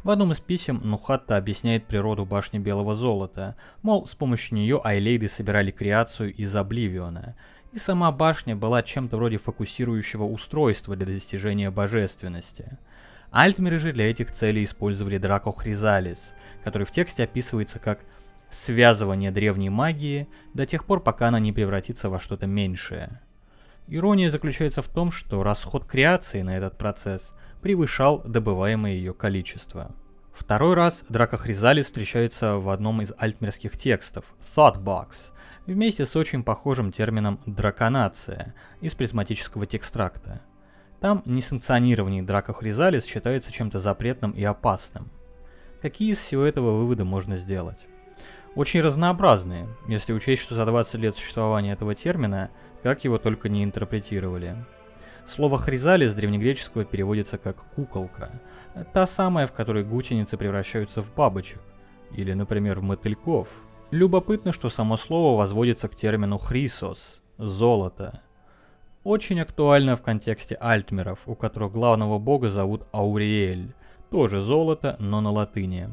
В одном из писем Нухатта объясняет природу башни Белого Золота, мол, с помощью нее Айлейды собирали креацию из Обливиона, и сама башня была чем-то вроде фокусирующего устройства для достижения божественности. Альтмеры же для этих целей использовали Драко Хризалис, который в тексте описывается как связывание древней магии до тех пор, пока она не превратится во что-то меньшее. Ирония заключается в том, что расход креации на этот процесс превышал добываемое ее количество. Второй раз Драко Хризалис встречается в одном из альтмерских текстов Thoughtbox, вместе с очень похожим термином драконация из призматического текстракта. Там несанкционированный Драко Хризалис считается чем-то запретным и опасным. Какие из всего этого выводы можно сделать? Очень разнообразные, если учесть, что за 20 лет существования этого термина, как его только не интерпретировали. Слово «хризалис» с древнегреческого переводится как «куколка», та самая, в которой гусеницы превращаются в бабочек, или, например, в мотыльков. Любопытно, что само слово возводится к термину «хрисос» — «золото». Очень актуально в контексте альтмеров, у которых главного бога зовут Ауриэль, тоже золото, но на латыни.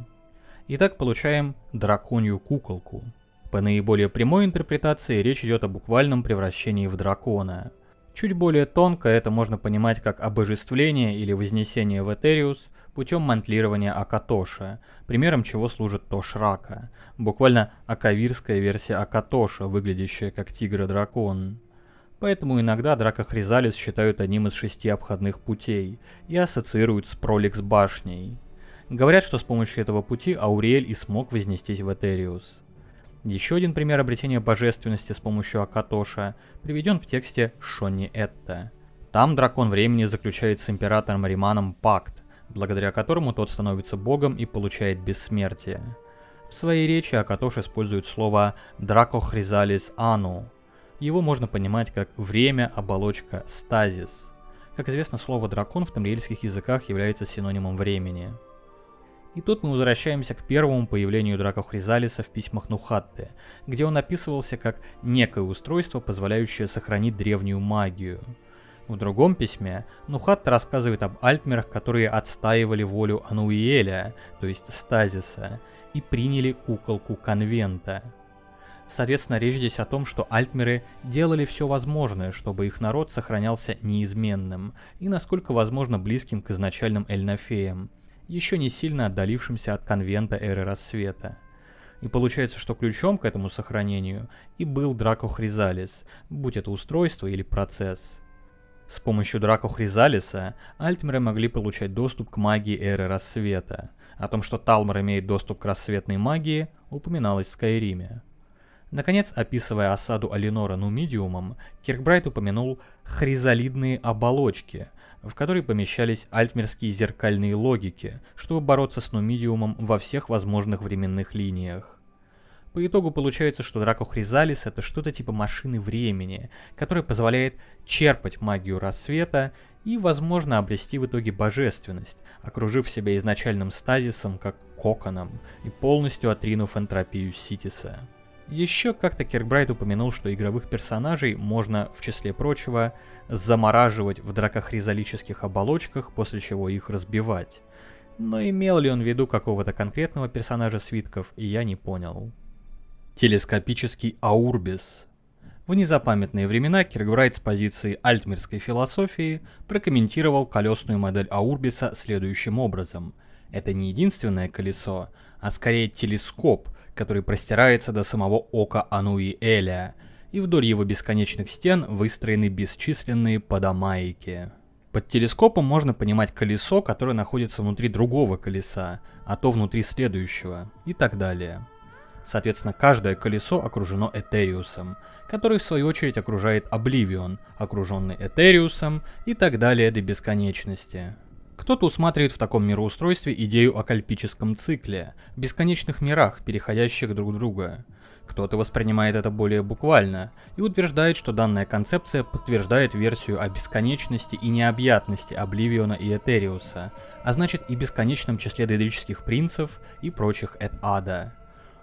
Итак, получаем драконью куколку. По наиболее прямой интерпретации речь идет о буквальном превращении в дракона. Чуть более тонко это можно понимать как обожествление или вознесение в Этериус путем мантлирования Акатоша, примером чего служит Тошрака, буквально акавирская версия Акатоша, выглядящая как тигр-дракон. Поэтому иногда Драко Хризалис считают одним из 6 обходных путей и ассоциируют с Проликс башней. Говорят, что с помощью этого пути Ауриэль и смог вознестись в Этериус. Еще один пример обретения божественности с помощью Акатоша приведен в тексте Шонни Этта. Там дракон времени заключает с императором Риманом пакт, благодаря которому тот становится богом и получает бессмертие. В своей речи Акатош использует слово «Драко Хризалис Ану». Его можно понимать как «время, оболочка, стазис». Как известно, слово «дракон» в тамриэльских языках является синонимом времени. И тут мы возвращаемся к первому появлению Драко Хризалиса в письмах Нухатты, где он описывался как некое устройство, позволяющее сохранить древнюю магию. В другом письме Нухатта рассказывает об альтмерах, которые отстаивали волю Ануиэля, то есть стазиса, и приняли куколку конвента. Соответственно, речь здесь о том, что альтмеры делали все возможное, чтобы их народ сохранялся неизменным и насколько возможно близким к изначальным эльнафеям, еще не сильно отдалившимся от конвента Эры Рассвета. И получается, что ключом к этому сохранению и был Драко Хризалис, будь это устройство или процесс. С помощью Драко Хризалиса альтмеры могли получать доступ к магии Эры Рассвета. О том, что Талмор имеет доступ к рассветной магии, упоминалось в Скайриме. Наконец, описывая осаду Алинора Нумидиумом, Киркбрайт упомянул хризалидные оболочки, в которые помещались альтмерские зеркальные логики, чтобы бороться с Нумидиумом во всех возможных временных линиях. По итогу получается, что Драко Хризалис — это что-то типа машины времени, которая позволяет черпать магию рассвета и, возможно, обрести в итоге божественность, окружив себя изначальным стазисом, как коконом, и полностью отринув энтропию Ситиса. Еще как-то Киркбрайт упомянул, что игровых персонажей можно, в числе прочего, замораживать в дракохризалических оболочках, после чего их разбивать. Но имел ли он в виду какого-то конкретного персонажа свитков, я не понял. Телескопический Аурбис. В незапамятные времена Киркбрайт с позиции альтмерской философии прокомментировал колесную модель Аурбиса следующим образом. Это не единственное колесо, а скорее телескоп, который простирается до самого ока Ануиэля, и вдоль его бесконечных стен выстроены бесчисленные подомаики. Под телескопом можно понимать колесо, которое находится внутри другого колеса, а то внутри следующего, и так далее. Соответственно, каждое колесо окружено Этериусом, который в свою очередь окружает Обливион, окруженный Этериусом, и так далее до бесконечности. Кто-то усматривает в таком мироустройстве идею о кальпическом цикле, бесконечных мирах, переходящих друг в друга. Кто-то воспринимает это более буквально и утверждает, что данная концепция подтверждает версию о бесконечности и необъятности Обливиона и Этериуса, а значит и бесконечном числе дейдрических принцев и прочих эт-ада.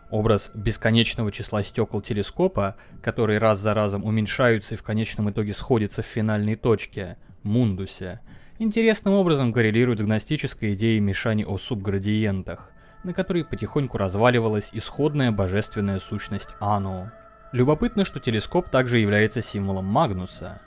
Образ бесконечного числа стекол телескопа, которые раз за разом уменьшаются и в конечном итоге сходятся в финальной точке, мундусе, интересным образом коррелирует с гностической идеей Мишани о субградиентах, на которой потихоньку разваливалась исходная божественная сущность Ану. Любопытно, что телескоп также является символом Магнуса.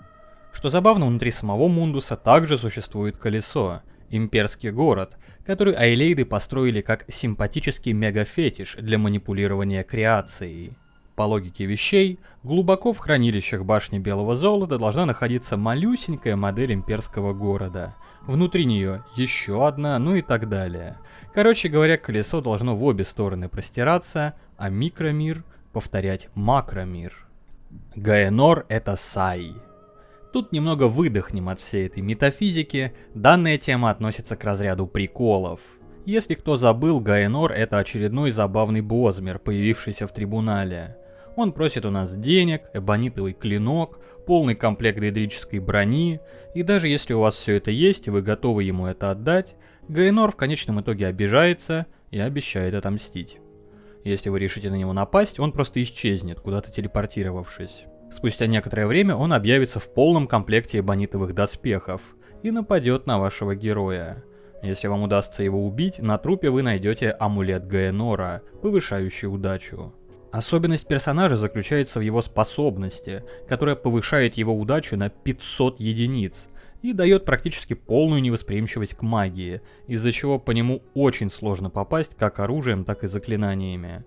Что забавно, внутри самого мундуса также существует колесо, имперский город, который Аэлейды построили как симпатический мегафетиш для манипулирования креацией. По логике вещей, глубоко в хранилищах башни Белого Золота должна находиться малюсенькая модель имперского города. Внутри нее еще одна, ну и так далее. Короче говоря, колесо должно в обе стороны простираться, а микромир повторять макромир. Гаенор — это Сай. Тут немного выдохнем от всей этой метафизики, данная тема относится к разряду приколов. Если кто забыл, Гаенор — это очередной забавный бозмер, появившийся в трибунале. Он просит у нас денег, эбонитовый клинок, полный комплект дейдрической брони, и даже если у вас все это есть и вы готовы ему это отдать, Гаенор в конечном итоге обижается и обещает отомстить. Если вы решите на него напасть, он просто исчезнет, куда-то телепортировавшись. Спустя некоторое время он объявится в полном комплекте эбонитовых доспехов и нападет на вашего героя. Если вам удастся его убить, на трупе вы найдете амулет Гаенора, повышающий удачу. Особенность персонажа заключается в его способности, которая повышает его удачу на 500 единиц и дает практически полную невосприимчивость к магии, из-за чего по нему очень сложно попасть как оружием, так и заклинаниями.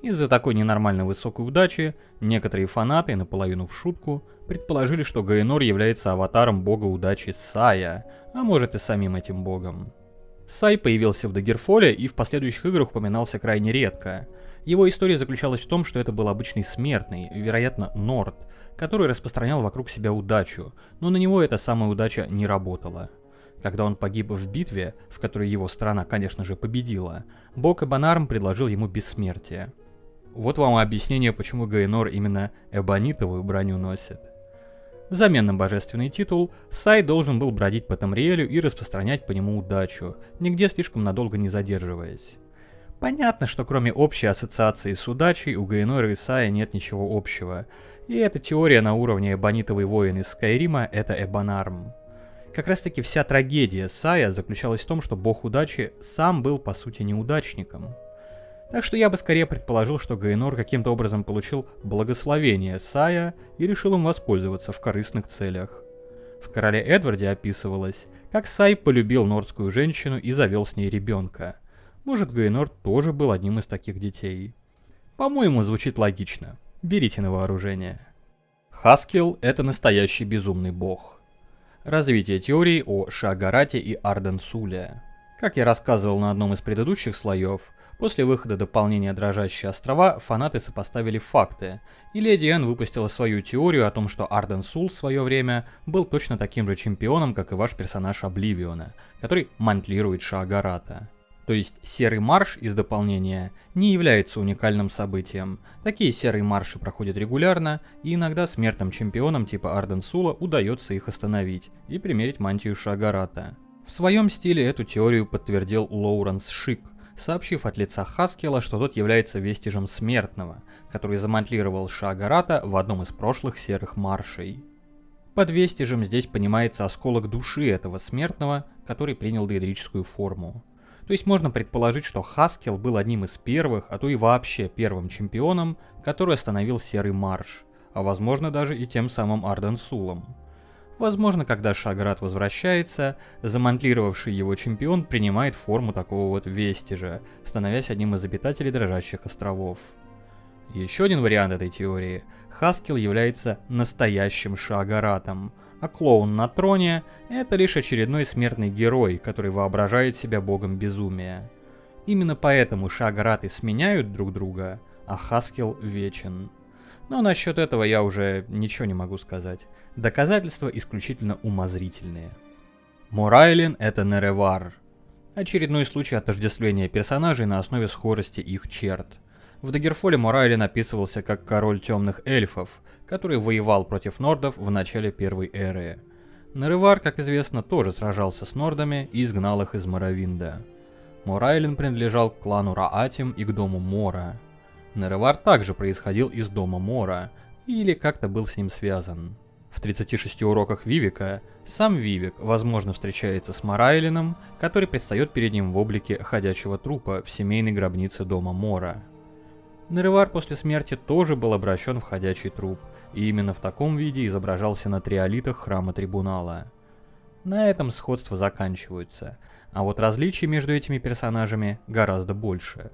Из-за такой ненормально высокой удачи, некоторые фанаты, наполовину в шутку, предположили, что Гаенор является аватаром бога удачи Сая, а может и самим этим богом. Сай появился в Дагерфоле и в последующих играх упоминался крайне редко. Его история заключалась в том, что это был обычный смертный, вероятно, Норд, который распространял вокруг себя удачу, но на него эта самая удача не работала. Когда он погиб в битве, в которой его страна, конечно же, победила, бог Эбонарм предложил ему бессмертие. Вот вам объяснение, почему Гаенор именно эбонитовую броню носит. Взамен на божественный титул, Сай должен был бродить по Тамриэлю и распространять по нему удачу, нигде слишком надолго не задерживаясь. Понятно, что кроме общей ассоциации с удачей у Гаенора и Сая нет ничего общего, и эта теория на уровне эбонитовый воин из Скайрима — это Эбонарм. Как раз таки вся трагедия Сая заключалась в том, что бог удачи сам был по сути неудачником. Так что я бы скорее предположил, что Гаенор каким-то образом получил благословение Сая и решил им воспользоваться в корыстных целях. В Короле Эдварде описывалось, как Сай полюбил нордскую женщину и завел с ней ребенка. Может, Гаенор тоже был одним из таких детей. По-моему, звучит логично. Берите на вооружение. Хаскил — это настоящий безумный бог. Развитие теории о Шаагарате и Арденсуле. Как я рассказывал на одном из предыдущих слоев, после выхода дополнения «Дрожащие острова» фанаты сопоставили факты, и Леди Энн выпустила свою теорию о том, что Арденсул в свое время был точно таким же чемпионом, как и ваш персонаж Обливиона, который мантлирует Шаагарата. То есть серый марш из дополнения не является уникальным событием. Такие серые марши проходят регулярно, и иногда смертным чемпионам типа Арденсула удается их остановить и примерить мантию Шаагарата. В своем стиле эту теорию подтвердил Лоуренс Шик, сообщив от лица Хаскила, что тот является вестижем смертного, который замантлировал Шаагарата в одном из прошлых серых маршей. Под вестижем здесь понимается осколок души этого смертного, который принял дейдрическую форму. То есть можно предположить, что Хаскил был одним из первых, а то и вообще первым чемпионом, который остановил серый марш, а возможно даже и тем самым Арденсулом. Возможно, когда Шаагарат возвращается, замантлировавший его чемпион принимает форму такого вот вестижа, становясь одним из обитателей Дрожащих островов. Еще один вариант этой теории — Хаскил является настоящим Шаагаратом, а клоун на троне — это лишь очередной смертный герой, который воображает себя богом безумия. Именно поэтому Шаагараты сменяют друг друга, а Хаскил вечен. Но насчет этого я уже ничего не могу сказать. Доказательства исключительно умозрительные. Морайлин — это Неревар. Очередной случай отождествления персонажей на основе схожести их черт. В Дагерфоле Морайлен описывался как король темных эльфов, который воевал против нордов в начале первой эры. Неревар, как известно, тоже сражался с нордами и изгнал их из Моровинда. Морайлен принадлежал к клану Раатим и к дому Мора. Неревар также происходил из дома Мора, или как-то был с ним связан. В 36 уроках Вивека сам Вивек, возможно, встречается с Морайленом, который предстает перед ним в облике ходячего трупа в семейной гробнице дома Мора. Неревар после смерти тоже был обращен в ходячий труп, и именно в таком виде изображался на триолитах храма Трибунала. На этом сходства заканчиваются, а вот различий между этими персонажами гораздо больше.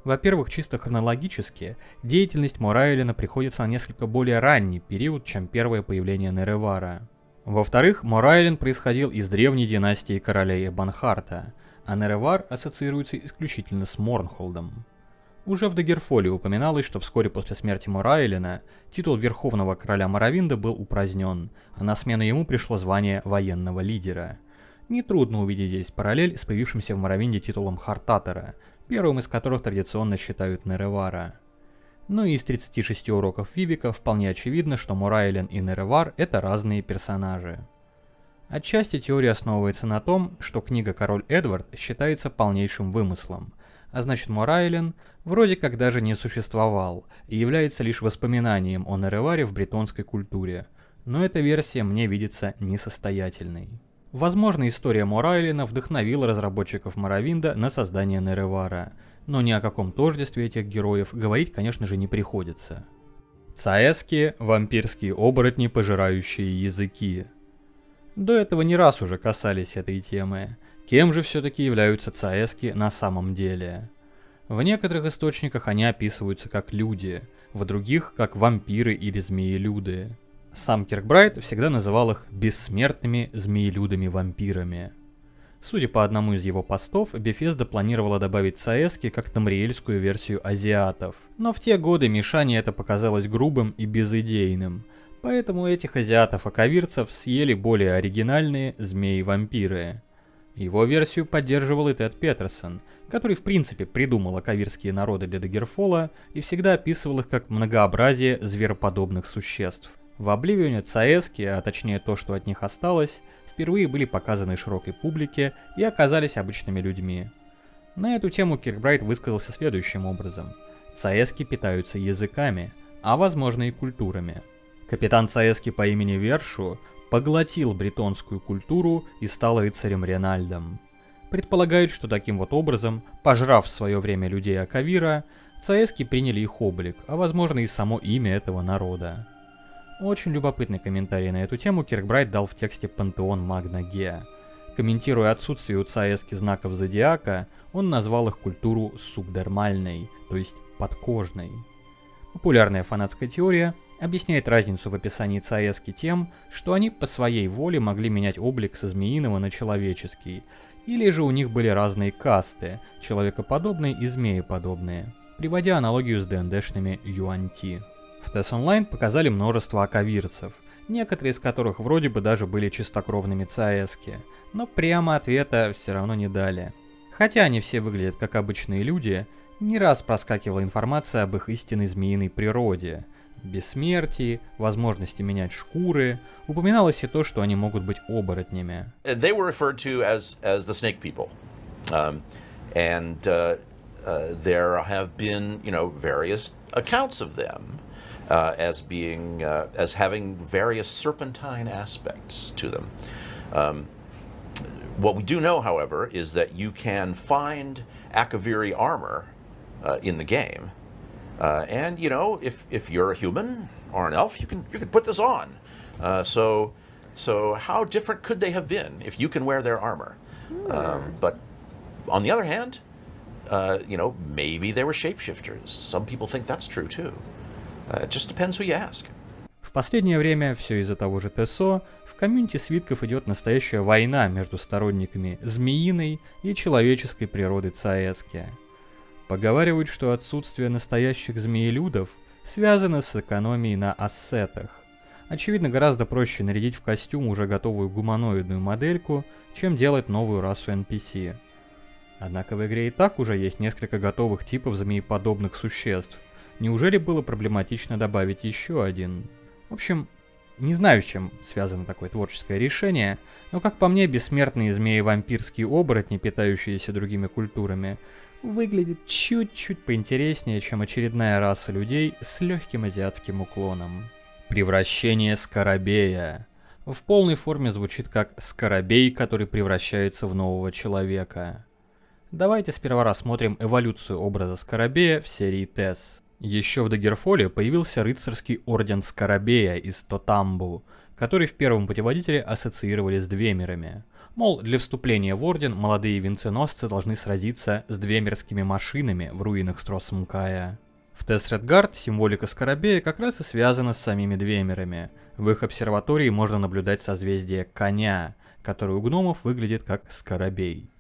Во-первых, чисто хронологически, деятельность Морайлена приходится на несколько более ранний период, чем первое появление Неревара. Во-вторых, Морайлен происходил из древней династии королей Эбанхарта, а Неревар ассоциируется исключительно с Морнхолдом. Уже в Дагерфоле упоминалось, что вскоре после смерти Морайлена титул Верховного Короля Моровинда был упразднен, а на смену ему пришло звание военного лидера. Нетрудно увидеть здесь параллель с появившимся в Моровинде титулом Хартатора, первым из которых традиционно считают Неревара. Ну и из 36 уроков Вивека вполне очевидно, что Морайлен и Неревар — это разные персонажи. Отчасти теория основывается на том, что книга «Король Эдвард» считается полнейшим вымыслом, а значит Морайлен вроде как даже не существовал и является лишь воспоминанием о Нереваре в бретонской культуре, но эта версия мне видится несостоятельной. Возможно, история Морайлена вдохновила разработчиков Моровинда на создание Неревара, но ни о каком тождестве этих героев говорить, конечно же, не приходится. Цаэски – вампирские оборотни, пожирающие языки. До этого не раз уже касались этой темы. Кем же все-таки являются цаэски на самом деле? В некоторых источниках они описываются как люди, в других – как вампиры или змеелюды. Сам Киркбрайт всегда называл их бессмертными змеелюдами-вампирами. Судя по одному из его постов, Bethesda планировала добавить цаэски как тамриэльскую версию азиатов, но в те годы Мишане это показалось грубым и безыдейным, поэтому этих азиатов-аковирцев съели более оригинальные змеи-вампиры. Его версию поддерживал и Тед Петерсон, который в принципе придумал аковирские народы для Дагерфола и всегда описывал их как многообразие звероподобных существ. В Обливионе цаэски, а точнее то, что от них осталось, впервые были показаны широкой публике и оказались обычными людьми. На эту тему Киркбрайт высказался следующим образом. Цаэски питаются языками, а возможно и культурами. Капитан цаэски по имени Вершу поглотил бретонскую культуру и стал рыцарем Ренальдом. Предполагают, что таким вот образом, пожрав в свое время людей Акавира, цаэски приняли их облик, а возможно и само имя этого народа. Очень любопытный комментарий на эту тему Киркбрайт дал в тексте «Пантеон Магна Геа». Комментируя отсутствие у цаэски знаков зодиака, он назвал их культуру субдермальной, то есть подкожной. Популярная фанатская теория объясняет разницу в описании цаэски тем, что они по своей воле могли менять облик со змеиного на человеческий, или же у них были разные касты, человекоподобные и змееподобные, приводя аналогию с ДНДшными юанти. В TES Online показали множество аковирцев, некоторые из которых вроде бы даже были чистокровными цаэски, но прямо ответа все равно не дали. Хотя они все выглядят как обычные люди, не раз проскакивала информация об их истинной змеиной природе, бессмертии, возможности менять шкуры, упоминалось и то, что они могут быть оборотнями. They were referred to as the snake people. There have been, various accounts of them as being, as having various serpentine aspects to them. What we do know, however, is that you can find Akaviri armor in the game. And if you're a human or an elf, you can put this on. So how different could they have been if you can wear their armor? But on the other hand, maybe they were shapeshifters. Some people think that's true too. It just depends who you ask. В последнее время, все из-за того же ТСО, в комьюнити свитков идет настоящая война между сторонниками змеиной и человеческой природы цаэски. Поговаривают, что отсутствие настоящих змеелюдов связано с экономией на ассетах. Очевидно, гораздо проще нарядить в костюм уже готовую гуманоидную модельку, чем делать новую расу NPC. Однако в игре и так уже есть несколько готовых типов змееподобных существ. Неужели было проблематично добавить еще один? В общем, не знаю, с чем связано такое творческое решение, но как по мне, бессмертные змеи-вампирские оборотни, питающиеся другими культурами, выглядят чуть-чуть поинтереснее, чем очередная раса людей с легким азиатским уклоном. Превращение скоробея. В полной форме звучит как скоробей, который превращается в нового человека. Давайте сперва рассмотрим эволюцию образа скоробея в серии TES. Еще в Дагерфоле появился рыцарский орден Скоробея из Тотамбу, который в первом путеводителе ассоциировали с двемерами. Мол, для вступления в орден молодые венценосцы должны сразиться с двемерскими машинами в руинах Стросмкая. В Тесредгард символика Скоробея как раз и связана с самими двемерами. В их обсерватории можно наблюдать созвездие Коня, который у гномов выглядит как Скоробей.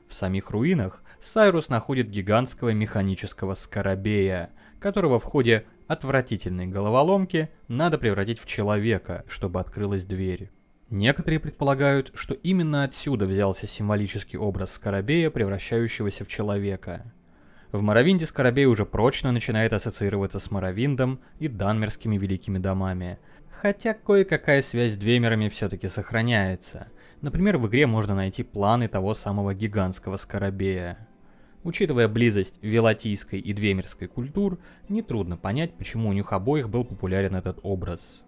В самих руинах Сайрус находит гигантского механического скоробея, которого в ходе отвратительной головоломки надо превратить в человека, чтобы открылась дверь. Некоторые предполагают, что именно отсюда взялся символический образ скоробея, превращающегося в человека. В Моровинде скоробей уже прочно начинает ассоциироваться с Моровиндом и данмерскими великими домами, хотя кое-какая связь с двемерами все-таки сохраняется. Например, в игре можно найти планы того самого гигантского скоробея. Учитывая близость велатийской и двемерской культур, нетрудно понять, почему у них обоих был популярен этот образ.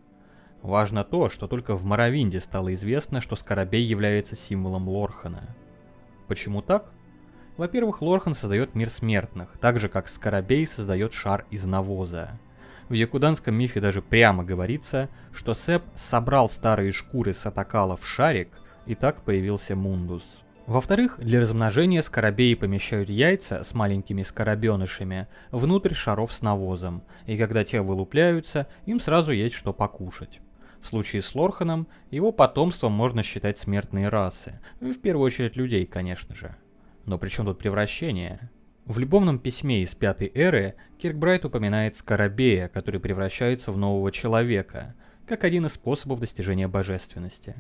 Важно то, что только в Моровинде стало известно, что скоробей является символом Лорхана. Почему так? Во-первых, Лорхан создает мир смертных, так же как скоробей создает шар из навоза. В якуданском мифе даже прямо говорится, что Сеп собрал старые шкуры сатакала в шарик, и так появился Мундус. Во-вторых, для размножения скоробеи помещают яйца с маленькими скоробенышами внутрь шаров с навозом, и когда те вылупляются, им сразу есть что покушать. В случае с Лорханом, его потомством можно считать смертные расы, в первую очередь людей, конечно же. Но при чем тут превращение? В любовном письме из Пятой Эры Киркбрайт упоминает скоробея, который превращается в нового человека, как один из способов достижения божественности.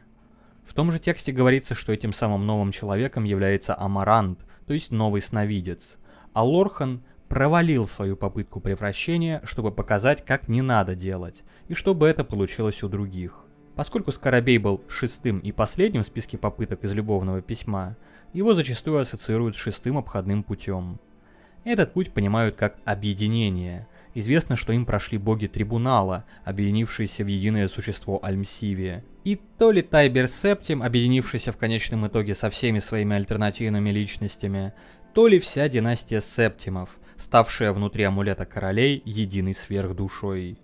В том же тексте говорится, что этим самым новым человеком является Амарант, то есть новый сновидец, а Лорхан провалил свою попытку превращения, чтобы показать, как не надо делать, и чтобы это получилось у других. Поскольку скоробей был шестым и последним в списке попыток из любовного письма, его зачастую ассоциируют с шестым обходным путем. Этот путь понимают как объединение. Известно, что им прошли боги Трибунала, объединившиеся в единое существо Альмсивия, и то ли Тайбер Септим, объединившийся в конечном итоге со всеми своими альтернативными личностями, то ли вся династия Септимов, ставшая внутри амулета королей единой сверхдушой.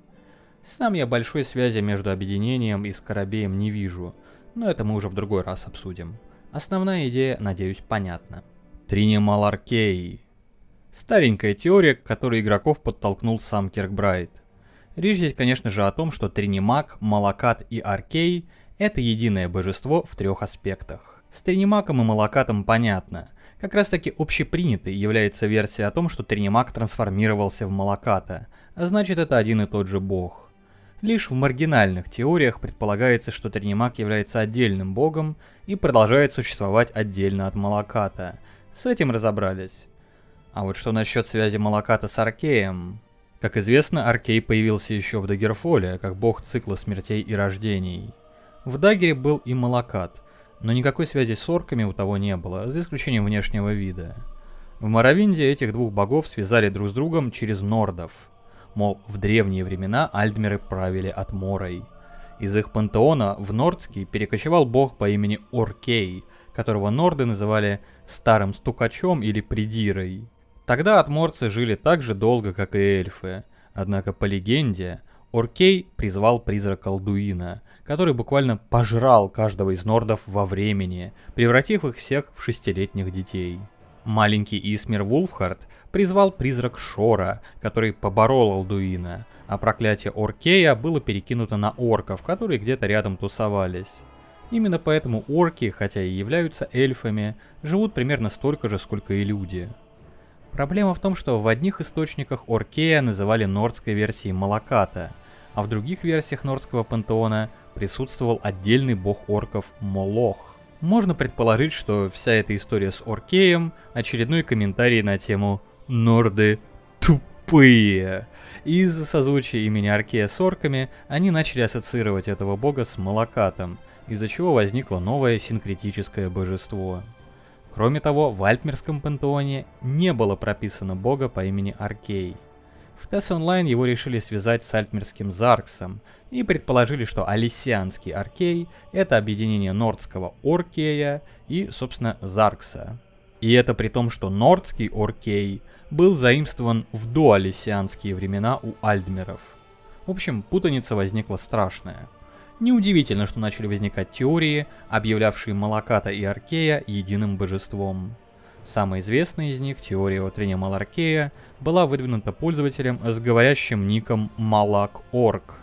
Сам я большой связи между объединением и скоробеем не вижу, но это мы уже в другой раз обсудим. Основная идея, надеюсь, понятна. Тринимал-Аркей. Старенькая теория, к которой игроков подтолкнул сам Киркбрайт. Речь здесь, конечно же, о том, что Тринимаг, Малакат и Аркей — это единое божество в трех аспектах. С Тринимаком и Малакатом понятно. Как раз таки общепринятой является версия о том, что Тринимаг трансформировался в Малаката, а значит это один и тот же бог. Лишь в маргинальных теориях предполагается, что Тринимаг является отдельным богом и продолжает существовать отдельно от Малаката. С этим разобрались. А вот что насчет связи Малаката с Аркеем? Как известно, Аркей появился еще в Дагерфоле, как бог цикла смертей и рождений. В Дагере был и Малакат, но никакой связи с орками у того не было, за исключением внешнего вида. В Моровинде этих двух богов связали друг с другом через нордов. Мол, в древние времена альдмеры правили Атморой. Из их пантеона в нордский перекочевал бог по имени Оркей, которого норды называли старым стукачом или придирой. Тогда атморцы жили так же долго, как и эльфы, однако по легенде Оркей призвал призрак Алдуина, который буквально пожрал каждого из нордов во времени, превратив их всех в 6-летних детей. Маленький Исмир Вулфхард призвал призрак Шора, который поборол Алдуина, а проклятие Оркея было перекинуто на орков, которые где-то рядом тусовались. Именно поэтому орки, хотя и являются эльфами, живут примерно столько же, сколько и люди. Проблема в том, что в одних источниках Оркея называли нордской версией Малаката, а в других версиях нордского пантеона присутствовал отдельный бог орков Молох. Можно предположить, что вся эта история с Оркеем – очередной комментарий на тему «Норды тупые». Из-за созвучия имени Аркея с орками они начали ассоциировать этого бога с Малакатом, из-за чего возникло новое синкретическое божество. Кроме того, в Альтмерском пантеоне не было прописано бога по имени Аркей. В TES Online его решили связать с альтмерским Зарксом и предположили, что алиссианский Аркей — это объединение нордского Оркея и, собственно, Заркса. И это при том, что нордский Оркей был заимствован в доалиссианские времена у альдмеров. В общем, путаница возникла страшная. Неудивительно, что начали возникать теории, объявлявшие Малаката и Аркея единым божеством. Самая известная из них, теория о Трине Маларкея, была выдвинута пользователем с говорящим ником Малак.орг.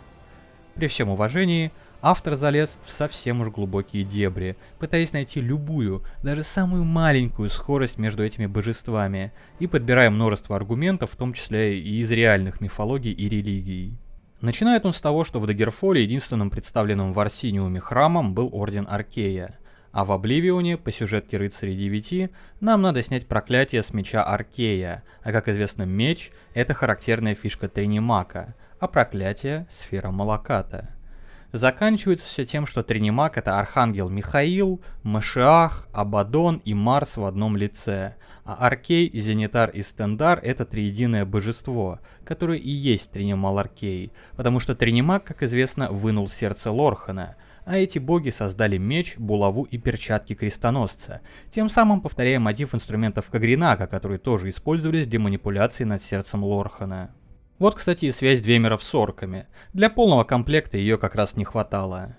При всем уважении, автор залез в совсем уж глубокие дебри, пытаясь найти любую, даже самую маленькую схожесть между этими божествами, и подбирая множество аргументов, в том числе и из реальных мифологий и религий. Начинает он с того, что в Даггерфолле единственным представленным в Арсиниуме храмом был Орден Аркея, а в Обливионе, по сюжетке Рыцарей 9, нам надо снять проклятие с меча Аркея, а как известно, меч — это характерная фишка Тринимака, а проклятие — сфера Малаката. Заканчивается все тем, что Тринимак — это архангел Михаил, Машиах, Абадон и Марс в одном лице, а Аркей, Зенитар и Стендар — это триединое божество, которое и есть Тринимал Аркей, потому что Тринимак, как известно, вынул сердце Лорхана, а эти боги создали меч, булаву и перчатки крестоносца, тем самым повторяя мотив инструментов Кагринака, которые тоже использовались для манипуляции над сердцем Лорхана. Вот, кстати, и связь Двемеров с орками. Для полного комплекта ее как раз не хватало.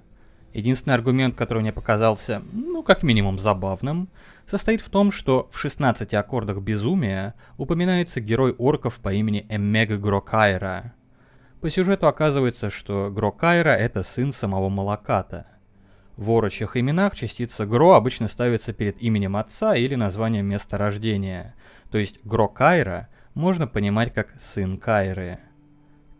Единственный аргумент, который мне показался, как минимум забавным, состоит в том, что в 16 аккордах безумия упоминается герой орков по имени Эммег Грокайра. По сюжету оказывается, что Грокайра — это сын самого Малаката. В орочих именах частица Гро обычно ставится перед именем отца или названием места рождения, то есть Грокайра можно понимать как сын Кайры.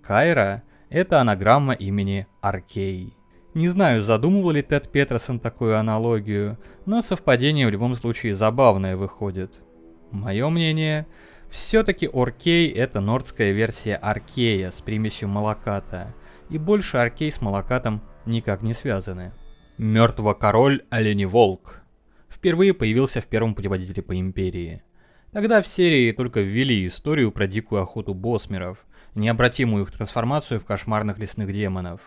Кайра — это анаграмма имени Аркей. Не знаю, задумывал ли Тед Петерсон такую аналогию, но совпадение в любом случае забавное выходит. Мое мнение, все-таки Оркей — это нордская версия Аркея с примесью Малаката, и больше Аркей с Малакатом никак не связаны. Мертво-король Оленеволк впервые появился в первом путеводителе по Империи. Тогда в серии только ввели историю про дикую охоту босмеров, необратимую их трансформацию в кошмарных лесных демонов.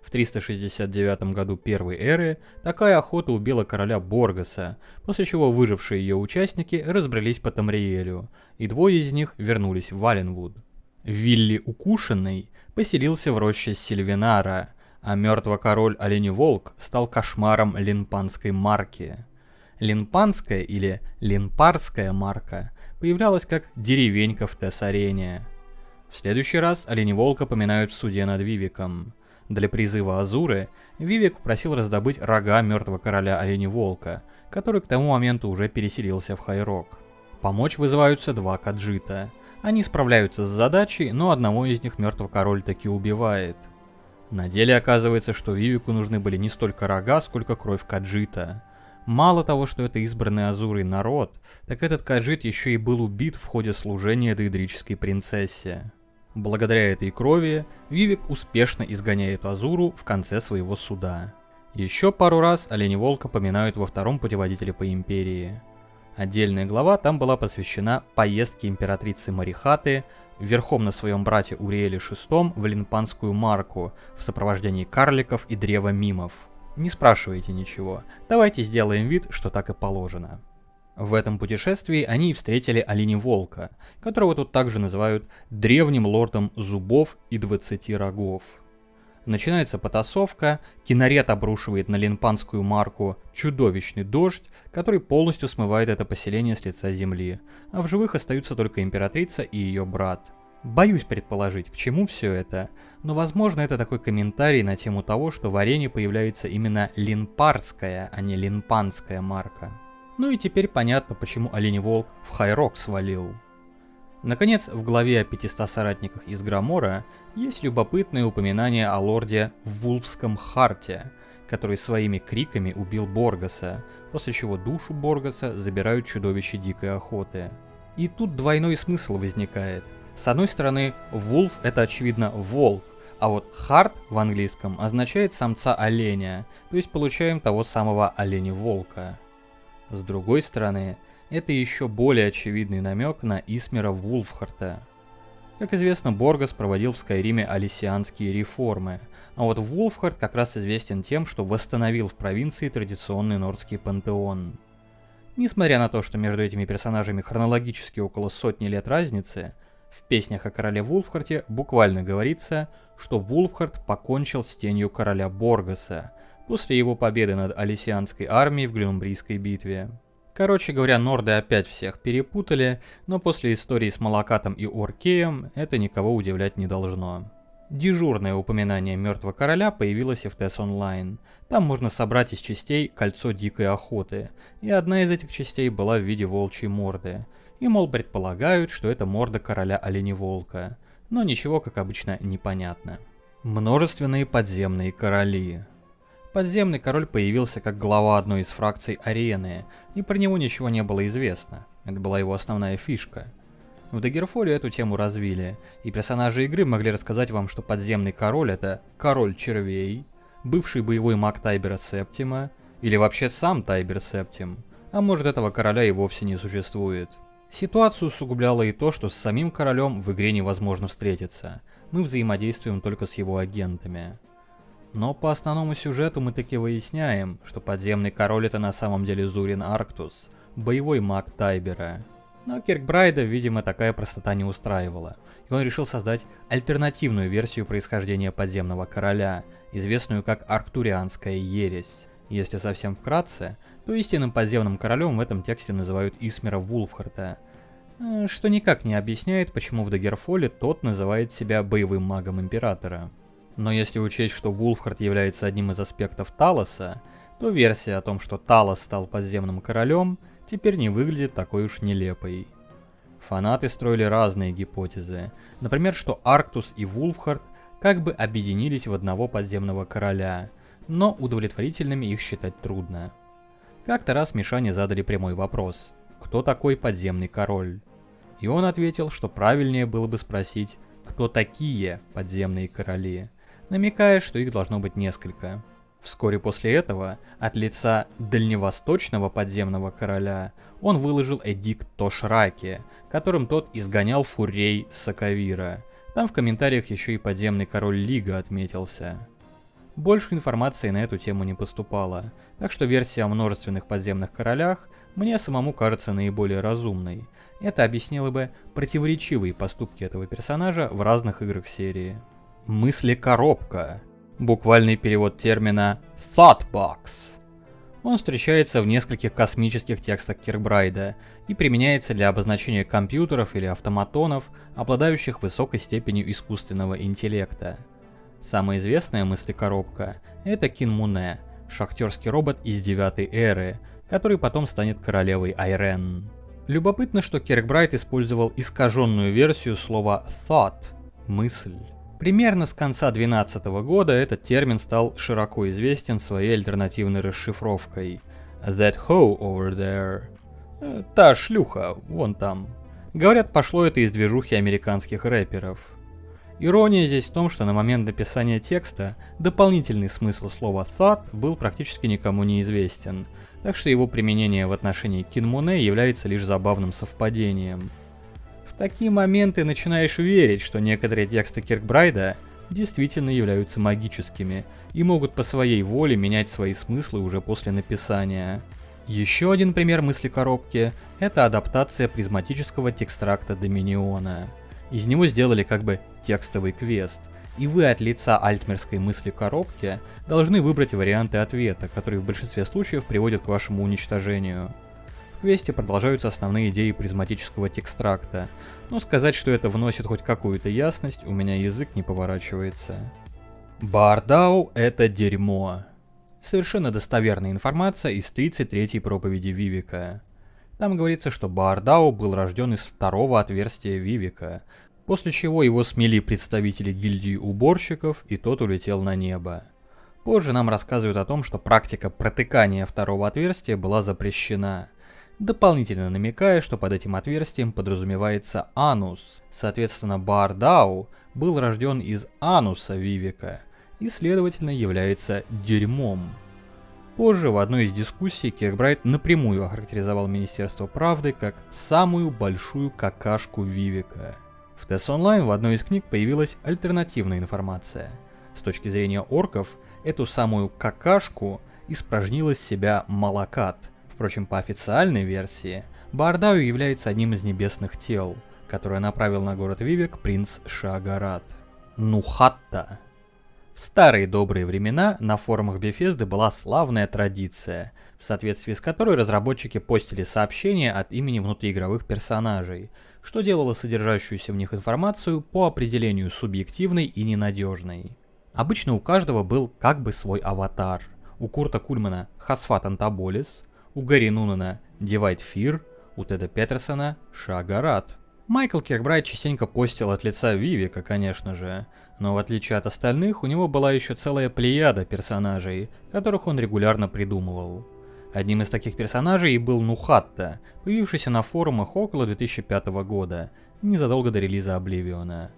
В 369 году первой эры такая охота убила короля Боргаса, после чего выжившие ее участники разбрелись по Тамриэлю, и двое из них вернулись в Валенвуд. Вилли Укушенный поселился в роще Сильвинара, а мертво-король Оленеволк стал кошмаром Линпанской марки. Линпанская или Линпарская марка появлялась как деревенька в Тесарене. В следующий раз Оленеволка поминают в суде над Вивиком. Для призыва Азуры Вивик попросил раздобыть рога мертвого короля Оленеволка, который к тому моменту уже переселился в Хайрок. Помочь вызываются два каджита. Они справляются с задачей, но одного из них мертвый король таки убивает. На деле оказывается, что Вивику нужны были не столько рога, сколько кровь каджита. Мало того, что это избранный Азурой народ, так этот каджит еще и был убит в ходе служения дейдрической принцессе. Благодаря этой крови Вивик успешно изгоняет Азуру в конце своего суда. Еще пару раз Оленеволка поминают во втором путеводителе по Империи. Отдельная глава там была посвящена поездке императрицы Марихаты верхом на своем брате Уриэле VI в Линпанскую марку в сопровождении карликов и древа мимов. Не спрашивайте ничего, давайте сделаем вид, что так и положено. В этом путешествии они и встретили Оленеволка, которого тут также называют древним лордом зубов и 20 рогов. Начинается потасовка, кинорет обрушивает на Линпанскую марку чудовищный дождь, который полностью смывает это поселение с лица земли, а в живых остаются только императрица и ее брат. Боюсь предположить, к чему все это, но возможно это такой комментарий на тему того, что в арене появляется именно Линпарская, а не Линпанская марка. Ну и теперь понятно, почему Оленеволк в Хайрок свалил. Наконец, в главе о 500 соратниках из Грамора есть любопытное упоминание о лорде Вулфском Харте, который своими криками убил Боргаса, после чего душу Боргаса забирают чудовища дикой охоты. И тут двойной смысл возникает. С одной стороны, Wolf это очевидно волк, а вот Hart в английском означает самца оленя, то есть получаем того самого оленя-волка. С другой стороны, это еще более очевидный намек на Исмера Вулфхарта. Как известно, Боргас проводил в Скайриме алисианские реформы, а вот Вулфхарт как раз известен тем, что восстановил в провинции традиционный нордский пантеон. Несмотря на то, что между этими персонажами хронологически около сотни лет разницы, в песнях о короле Вулфхарте буквально говорится, что Вулфхарт покончил с тенью короля Боргаса после его победы над алисианской армией в Глюмбрийской битве. Короче говоря, норды опять всех перепутали, но после истории с Малакатом и Оркеем это никого удивлять не должно. Дежурное упоминание мертвого короля появилось и в TES Online. Там можно собрать из частей кольцо дикой охоты, и одна из этих частей была в виде волчьей морды. И, мол, предполагают, что это морда короля оленеволка, но ничего, как обычно, не понятно. Множественные подземные короли. Подземный король появился как глава одной из фракций арены, и про него ничего не было известно. Это была его основная фишка. В Daggerfall эту тему развили, и персонажи игры могли рассказать вам, что подземный король — это король червей, бывший боевой маг Тайбера Септима, или вообще сам Тайбер Септим, а может этого короля и вовсе не существует. Ситуацию усугубляло и то, что с самим королем в игре невозможно встретиться, мы взаимодействуем только с его агентами. Но по основному сюжету мы таки выясняем, что подземный король это на самом деле Зурин Арктус, боевой маг Тайбера. Но Киркбрайда, видимо, такая простота не устраивала, и он решил создать альтернативную версию происхождения подземного короля, известную как Арктурианская ересь. Если совсем вкратце, то истинным подземным королем в этом тексте называют Исмера Вулфхарта, что никак не объясняет, почему в Daggerfall тот называет себя боевым магом Императора. Но если учесть, что Вулфхарт является одним из аспектов Талоса, то версия о том, что Талос стал подземным королем, теперь не выглядит такой уж нелепой. Фанаты строили разные гипотезы, например, что Арктус и Вулфхарт как бы объединились в одного подземного короля, но удовлетворительными их считать трудно. Как-то раз Мишане задали прямой вопрос: кто такой подземный король? И он ответил, что правильнее было бы спросить, кто такие подземные короли, намекая, что их должно быть несколько. Вскоре после этого, от лица дальневосточного подземного короля, он выложил эдикт Тошраки, которым тот изгонял фурей с Сакавира. Там в комментариях еще и подземный король Лига отметился. Больше информации на эту тему не поступало, так что версия о множественных подземных королях мне самому кажется наиболее разумной. Это объяснило бы противоречивые поступки этого персонажа в разных играх серии. Мысли-коробка. Буквальный перевод термина Thoughtbox. Он встречается в нескольких космических текстах Киркбрайда и применяется для обозначения компьютеров или автоматонов, обладающих высокой степенью искусственного интеллекта. Самая известная мысли-коробка — это Кинмуне, шахтерский робот из 9-й эры, который потом станет королевой Айрен. Любопытно, что Киркбрайд использовал искаженную версию слова thought — мысль. Примерно с конца 2012 года этот термин стал широко известен своей альтернативной расшифровкой «That hoe over there». Та шлюха, вон там. Говорят, пошло это из движухи американских рэперов. Ирония здесь в том, что на момент написания текста дополнительный смысл слова thought был практически никому не известен, так что его применение в отношении Кинмуне является лишь забавным совпадением. В такие моменты начинаешь верить, что некоторые тексты Киркбрайда действительно являются магическими и могут по своей воле менять свои смыслы уже после написания. Еще один пример мысли-коробки — это адаптация призматического текстракта Доминиона. Из него сделали как бы текстовый квест, и вы от лица альтмерской мысли-коробки должны выбрать варианты ответа, которые в большинстве случаев приводят к вашему уничтожению. В квесте продолжаются основные идеи призматического текстракта, но сказать, что это вносит хоть какую-то ясность, у меня язык не поворачивается. Баардау — это дерьмо. Совершенно достоверная информация из 33-й проповеди Вивика. Там говорится, что Баардау был рожден из второго отверстия Вивика, после чего его смели представители гильдии уборщиков, и тот улетел на небо. Позже нам рассказывают о том, что практика протыкания второго отверстия была запрещена, дополнительно намекая, что под этим отверстием подразумевается анус. Соответственно, Баардау был рожден из ануса Вивека и, следовательно, является дерьмом. Позже в одной из дискуссий Киркбрайт напрямую охарактеризовал Министерство правды как самую большую какашку Вивека. В TES Online в одной из книг появилась альтернативная информация. С точки зрения орков, эту самую какашку испражнил из себя Малакат. Впрочем, по официальной версии, Баардау является одним из небесных тел, которое направил на город Вивек принц Шаагарат. Нухатта. В старые добрые времена на форумах Bethesda была славная традиция, в соответствии с которой разработчики постили сообщения от имени внутриигровых персонажей, что делало содержащуюся в них информацию по определению субъективной и ненадежной. Обычно у каждого был как бы свой аватар. У Курта Кульмана Хасфат Антаболис, у Гэри Нунана Дивайд Фир, у Теда Петерсона Шаагарат. Майкл Киркбрайт частенько постил от лица Вивека, конечно же, но в отличие от остальных, у него была еще целая плеяда персонажей, которых он регулярно придумывал. Одним из таких персонажей и был Нухатта, появившийся на форумах около 2005 года, незадолго до релиза Обливиона.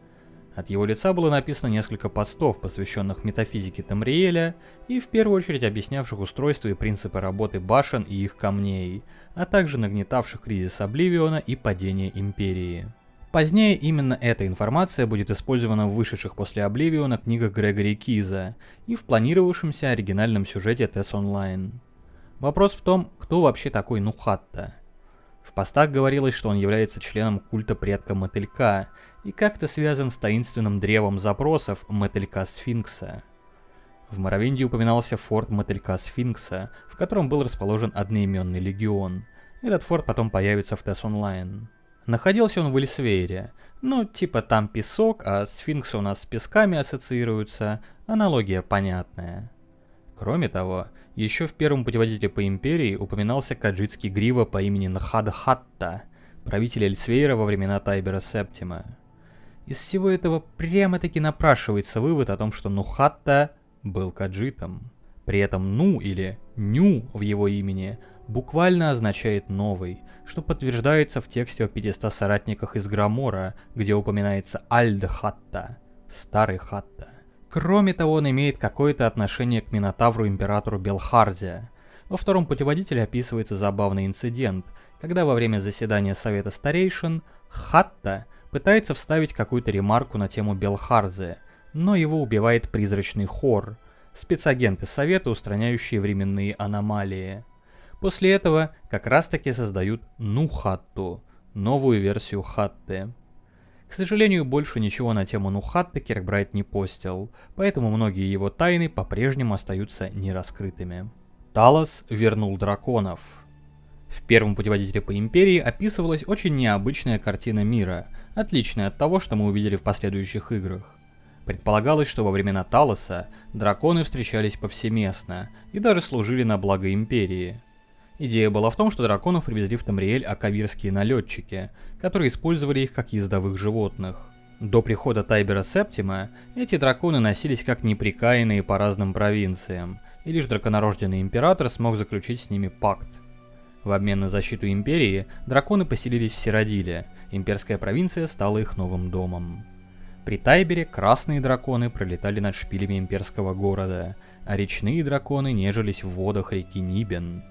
От его лица было написано несколько постов, посвященных метафизике Тамриэля и в первую очередь объяснявших устройство и принципы работы башен и их камней, а также нагнетавших кризис Обливиона и падение Империи. Позднее именно эта информация будет использована в вышедших после Обливиона книгах Грегори Киза и в планировавшемся оригинальном сюжете TES Online. Вопрос в том, кто вообще такой Нухатта. В постах говорилось, что он является членом культа предка Мотылька и как-то связан с таинственным древом запросов Мотылька-сфинкса. В Моровинде упоминался форт Мотылька-сфинкса, в котором был расположен одноименный легион. Этот форт потом появится в TES Online. Находился он в Эльсвейре. Ну, типа там песок, а сфинксы у нас с песками ассоциируются, аналогия понятная. Кроме того, еще в первом путеводителе по Империи упоминался каджитский грива по имени Нхадхатта, правитель Эльсвейра во времена Тайбера Септима. Из всего этого прямо-таки напрашивается вывод о том, что Нухатта был каджитом. При этом «ну» или «ню» в его имени буквально означает «новый», что подтверждается в тексте о 500 соратниках из Грамора, где упоминается Альд-Хатта, старый Хатта. Кроме того, он имеет какое-то отношение к Минотавру-императору Белхарзия. Во втором путеводителе описывается забавный инцидент, когда во время заседания Совета Старейшин Хатта пытается вставить какую-то ремарку на тему Белхарзия, но его убивает призрачный Хор, спецагенты Совета, устраняющие временные аномалии. После этого как раз таки создают Нухатту, новую версию Хатты. К сожалению, больше ничего на тему Нухатты Киркбрайт не постил, поэтому многие его тайны по-прежнему остаются нераскрытыми. Талос вернул драконов. В первом путеводителе по Империи описывалась очень необычная картина мира, отличная от того, что мы увидели в последующих играх. Предполагалось, что во времена Талоса драконы встречались повсеместно и даже служили на благо Империи. Идея была в том, что драконов привезли в Тамриэль акавирские налетчики, которые использовали их как ездовых животных. До прихода Тайбера Септима эти драконы носились как неприкаянные по разным провинциям, и лишь драконорожденный император смог заключить с ними пакт. В обмен на защиту Империи драконы поселились в Сиродиле, имперская провинция стала их новым домом. При Тайбере красные драконы пролетали над шпилями имперского города, а речные драконы нежились в водах реки Нибен.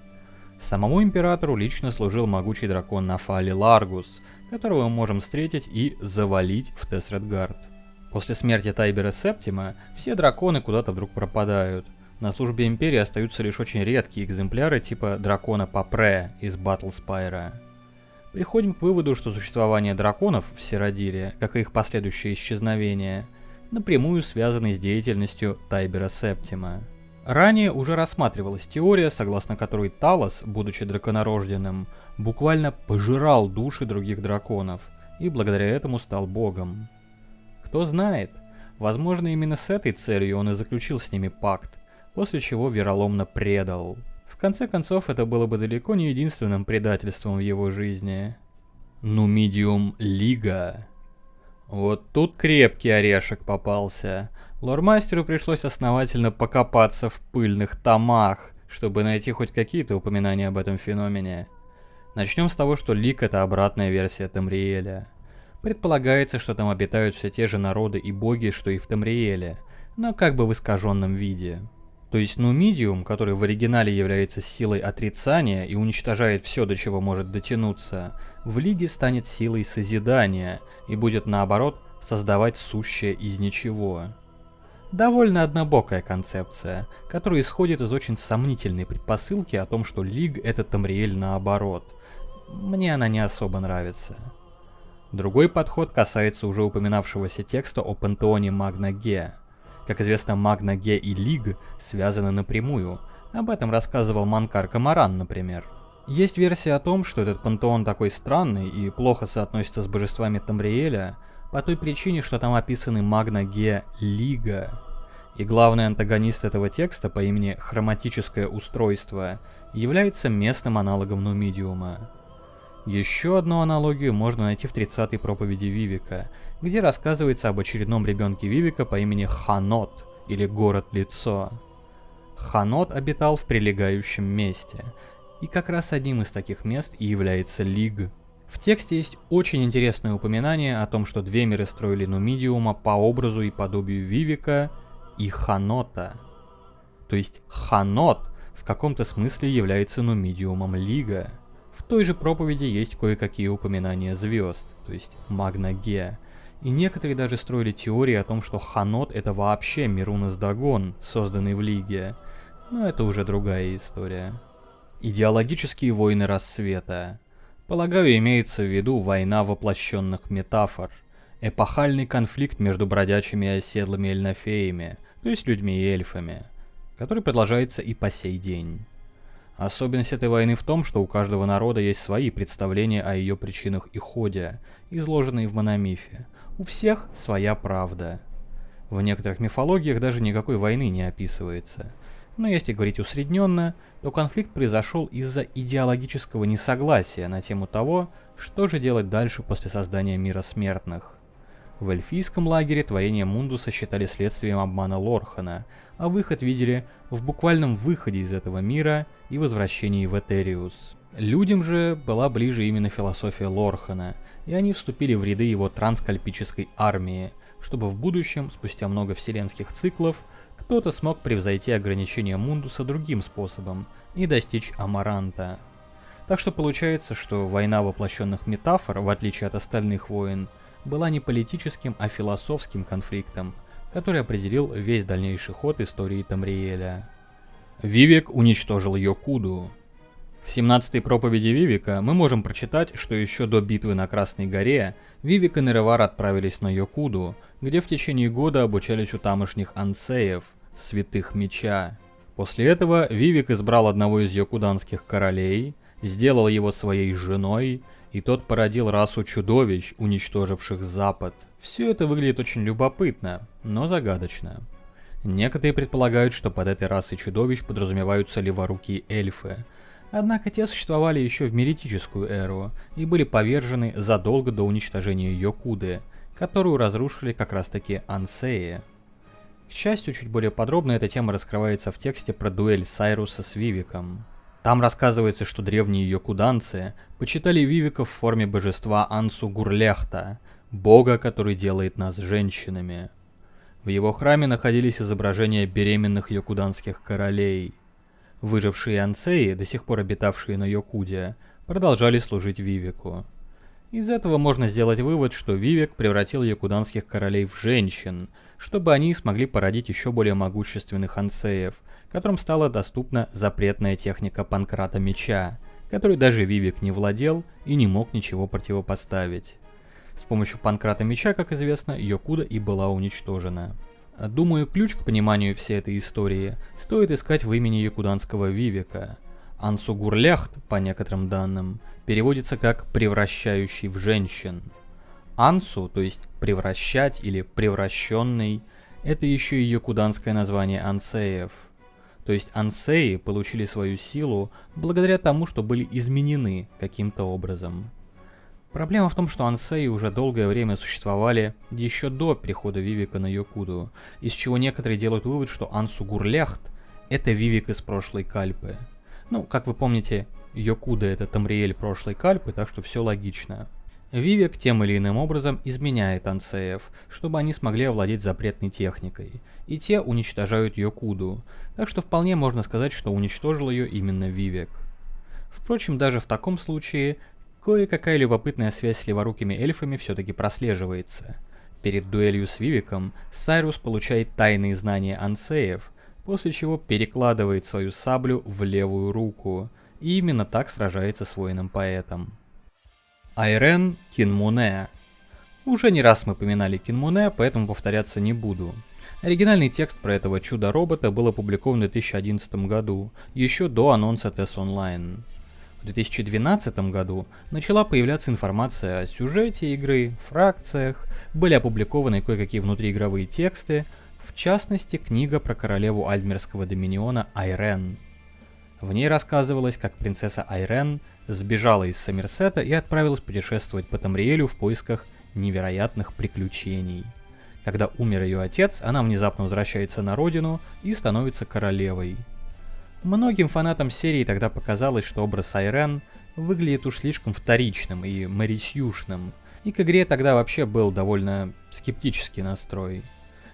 Самому императору лично служил могучий дракон Нафали Ларгус, которого мы можем встретить и завалить в Тесредгард. После смерти Тайбера Септима все драконы куда-то вдруг пропадают. На службе Империи остаются лишь очень редкие экземпляры типа дракона Папре из Батлспайра. Приходим к выводу, что существование драконов в Сиродиле, как и их последующее исчезновение, напрямую связаны с деятельностью Тайбера Септима. Ранее уже рассматривалась теория, согласно которой Талос, будучи драконорожденным, буквально пожирал души других драконов и благодаря этому стал богом. Кто знает, возможно именно с этой целью он и заключил с ними пакт, после чего вероломно предал. В конце концов, это было бы далеко не единственным предательством в его жизни. Нумидиум Лига. Вот тут крепкий орешек попался. Лормастеру пришлось основательно покопаться в пыльных томах, чтобы найти хоть какие-то упоминания об этом феномене. Начнем с того, что Лиг — это обратная версия Тамриэля. Предполагается, что там обитают все те же народы и боги, что и в Тамриэле, но как бы в искаженном виде. То есть Нумидиум, который в оригинале является силой отрицания и уничтожает все, до чего может дотянуться, в Лиге станет силой созидания и будет, наоборот, создавать сущее из ничего. Довольно однобокая концепция, которая исходит из очень сомнительной предпосылки о том, что Лиг — это Тамриэль наоборот. Мне она не особо нравится. Другой подход касается уже упоминавшегося текста о пантеоне Магна-Ге. Как известно, Магна-Ге и Лиг связаны напрямую. Об этом рассказывал Манкар Камаран, например. Есть версия о том, что этот пантеон такой странный и плохо соотносится с божествами Тамриэля по той причине, что там описаны Магна-Ге Лига. И главный антагонист этого текста по имени Хроматическое устройство является местным аналогом Нумидиума. Еще одну аналогию можно найти в 30-й проповеди Вивека, где рассказывается об очередном ребенке Вивека по имени Ханот, или Город-лицо. Ханот обитал в прилегающем месте, и как раз одним из таких мест и является Лиг. В тексте есть очень интересное упоминание о том, что две миры строили Нумидиума по образу и подобию Вивека и Ханота. То есть Ханот в каком-то смысле является Нумидиумом Лига. В той же проповеди есть кое-какие упоминания звезд, то есть Магна-Ге, и некоторые даже строили теории о том, что Ханот — это вообще Мирунас-Дагон, созданный в Лиге, но это уже другая история. Идеологические войны рассвета. Полагаю, имеется в виду война воплощенных метафор, эпохальный конфликт между бродячими и оседлыми эльнофеями, то есть людьми и эльфами, который продолжается и по сей день. Особенность этой войны в том, что у каждого народа есть свои представления о ее причинах и ходе, изложенные в мономифе. У всех своя правда. В некоторых мифологиях даже никакой войны не описывается. Но если говорить усредненно, то конфликт произошел из-за идеологического несогласия на тему того, что же делать дальше после создания мира смертных. В эльфийском лагере творение Мундуса считали следствием обмана Лорхана, а выход видели в буквальном выходе из этого мира и возвращении в Этериус. Людям же была ближе именно философия Лорхана, и они вступили в ряды его транскальпической армии, чтобы в будущем, спустя много вселенских циклов, кто-то смог превзойти ограничения Мундуса другим способом и достичь Амаранта. Так что получается, что война воплощенных метафор, в отличие от остальных войн, была не политическим, а философским конфликтом, который определил весь дальнейший ход истории Тамриэля. Вивек уничтожил Йокуду. В 17-й проповеди Вивека мы можем прочитать, что еще до битвы на Красной горе Вивек и Неревар отправились на Йокуду, где в течение года обучались у тамошних ансеев, святых меча. После этого Вивек избрал одного из йокуданских королей, сделал его своей женой, и тот породил расу чудовищ, уничтоживших Запад. Все это выглядит очень любопытно, но загадочно. Некоторые предполагают, что под этой расой чудовищ подразумеваются леворукие эльфы. Однако те существовали еще в меритическую эру и были повержены задолго до уничтожения Йокуды, которую разрушили как раз таки ансеи. К счастью, чуть более подробно эта тема раскрывается в тексте про дуэль Сайруса с Вивеком. Там рассказывается, что древние йокуданцы почитали Вивека в форме божества Ансу Гурлехта, бога, который делает нас женщинами. В его храме находились изображения беременных йокуданских королей. Выжившие ансеи, до сих пор обитавшие на Йокуде, продолжали служить Вивеку. Из этого можно сделать вывод, что Вивек превратил йокуданских королей в женщин, чтобы они смогли породить еще более могущественных ансеев, которым стала доступна запретная техника Панкрата Меча, которой даже Вивек не владел и не мог ничего противопоставить. С помощью Панкрата Меча, как известно, Йокуда и была уничтожена. Думаю, ключ к пониманию всей этой истории стоит искать в имени йокуданского Вивека. Ансу Гурлехт, по некоторым данным, переводится как «превращающий в женщин». Ансу, то есть «превращать» или «превращенный», это еще и йокуданское название ансеев. То есть ансеи получили свою силу благодаря тому, что были изменены каким-то образом. Проблема в том, что ансеи уже долгое время существовали еще до прихода Вивека на Йокуду, из чего некоторые делают вывод, что Ансу Гурляхт — это Вивек из прошлой Кальпы. Ну, как вы помните, Йокуда — это Тамриэль прошлой Кальпы, так что все логично. Вивек тем или иным образом изменяет ансеев, чтобы они смогли овладеть запретной техникой, и те уничтожают Йокуду, так что вполне можно сказать, что уничтожил ее именно Вивек. Впрочем, даже в таком случае кое-какая любопытная связь с леворукими эльфами все-таки прослеживается. Перед дуэлью с Вивеком Сайрус получает тайные знания ансеев, после чего перекладывает свою саблю в левую руку, и именно так сражается с воином-поэтом. Айрен Кинмуне. Уже не раз мы поминали Кинмуне, поэтому повторяться не буду. Оригинальный текст про этого чудо-робота был опубликован в 2011 году, еще до анонса TES Online. В 2012 году начала появляться информация о сюжете игры, фракциях, были опубликованы кое-какие внутриигровые тексты, в частности, книга про королеву Альдмерского доминиона Айрен. В ней рассказывалось, как принцесса Айрен сбежала из Сомерсета и отправилась путешествовать по Тамриэлю в поисках невероятных приключений. Когда умер ее отец, она внезапно возвращается на родину и становится королевой. Многим фанатам серии тогда показалось, что образ Айрен выглядит уж слишком вторичным и марисюшным, и к игре тогда вообще был довольно скептический настрой.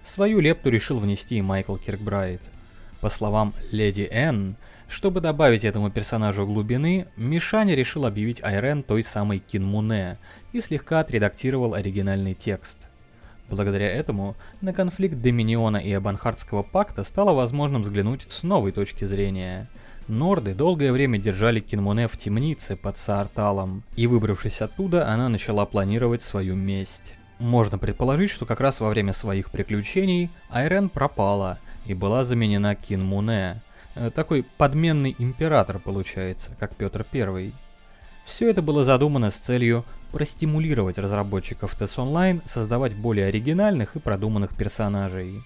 Свою лепту решил внести и Майкл Киркбрайт. По словам Леди Энн, чтобы добавить этому персонажу глубины, Мишаня решил объявить Айрен той самой Кинмуне и слегка отредактировал оригинальный текст. Благодаря этому на конфликт Доминиона и Абанхардского пакта стало возможным взглянуть с новой точки зрения. Норды долгое время держали Кинмуне в темнице под Саарталом, и выбравшись оттуда, она начала планировать свою месть. Можно предположить, что как раз во время своих приключений Айрен пропала и была заменена Кинмуне. Такой подменный император получается, как Петр I. Все это было задумано с целью простимулировать разработчиков TES Online создавать более оригинальных и продуманных персонажей.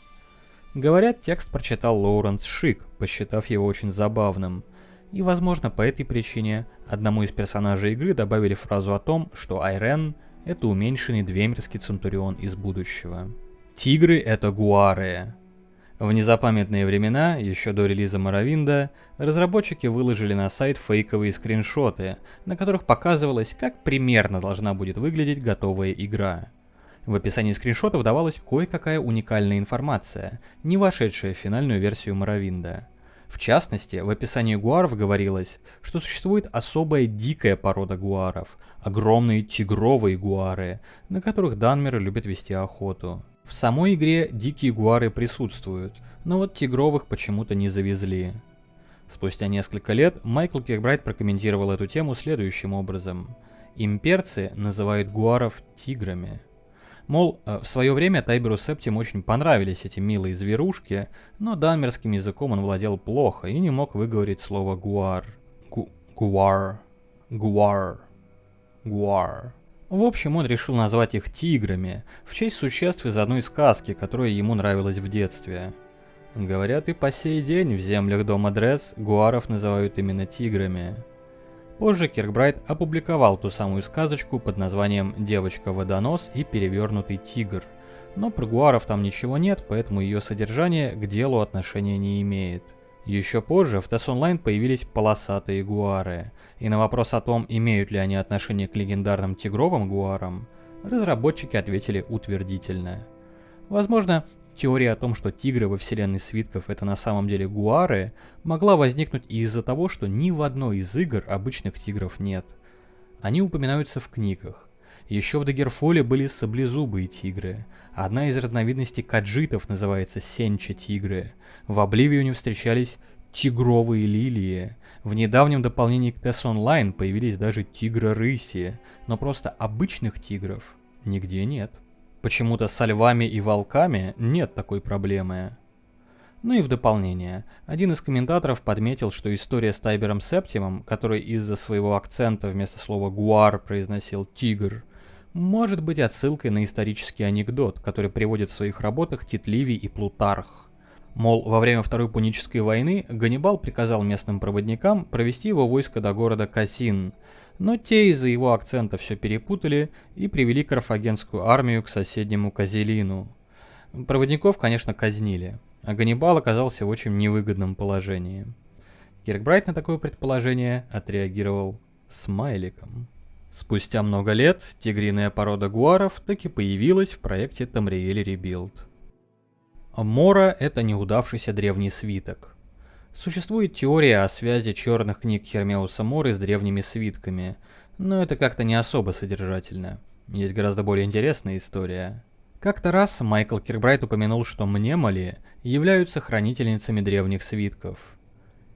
Говорят, текст прочитал Лоуренс Шик, посчитав его очень забавным. И, возможно, по этой причине одному из персонажей игры добавили фразу о том, что Айрен — это уменьшенный двемерский центурион из будущего. Тигры — это гуары. В незапамятные времена, еще до релиза Моровинда, разработчики выложили на сайт фейковые скриншоты, на которых показывалось, как примерно должна будет выглядеть готовая игра. В описании скриншотов давалась кое-какая уникальная информация, не вошедшая в финальную версию Моровинда. В частности, в описании гуаров говорилось, что существует особая дикая порода гуаров, огромные тигровые гуары, на которых данмеры любят вести охоту. В самой игре дикие гуары присутствуют, но вот тигровых почему-то не завезли. Спустя несколько лет Майкл Киркбрайт прокомментировал эту тему следующим образом. Имперцы называют гуаров тиграми. Мол, в свое время Тайберу Септим очень понравились эти милые зверушки, но данмерским языком он владел плохо и не мог выговорить слово гуар. Гуар. Гуар. Гуар. В общем, он решил назвать их тиграми, в честь существ из одной сказки, которая ему нравилась в детстве. Говорят, и по сей день в землях дома Дресс гуаров называют именно тиграми. Позже Киркбрайт опубликовал ту самую сказочку под названием «Девочка-водонос и перевернутый тигр», но про гуаров там ничего нет, поэтому ее содержание к делу отношения не имеет. Еще позже в TES Online появились полосатые гуары, и на вопрос о том, имеют ли они отношение к легендарным тигровым гуарам, разработчики ответили утвердительно. Возможно, теория о том, что тигры во вселенной свитков это на самом деле гуары, могла возникнуть и из-за того, что ни в одной из игр обычных тигров нет. Они упоминаются в книгах. Еще в Дагерфоле были саблезубые тигры. Одна из разновидностей каджитов называется сенча-тигры. В Обливионе встречались тигровые лилии. В недавнем дополнении к TES Online появились даже тигры-рыси, но просто обычных тигров нигде нет. Почему-то со львами и волками нет такой проблемы. Ну и в дополнение, один из комментаторов подметил, что история с Тайбером Септимом, который из-за своего акцента вместо слова «гуар» произносил «тигр», может быть отсылкой на исторический анекдот, который приводит в своих работах Тит Ливий и Плутарх. Мол, во время Второй Пунической войны Ганнибал приказал местным проводникам провести его войско до города Кассин, Но те из-за его акцента все перепутали и привели карфагенскую армию к соседнему Козелину. Проводников, конечно, казнили, а Ганнибал оказался в очень невыгодном положении. Киркбрайт на такое предположение отреагировал смайликом. Спустя много лет тигриная порода гуаров таки появилась в проекте Tamriel Rebuild. Мора — это неудавшийся древний свиток. Существует теория о связи черных книг Хермеуса Моры с древними свитками, но это как-то не особо содержательно. Есть гораздо более интересная история. Как-то раз Майкл Киркбрайт упомянул, что Мнемали являются хранительницами древних свитков.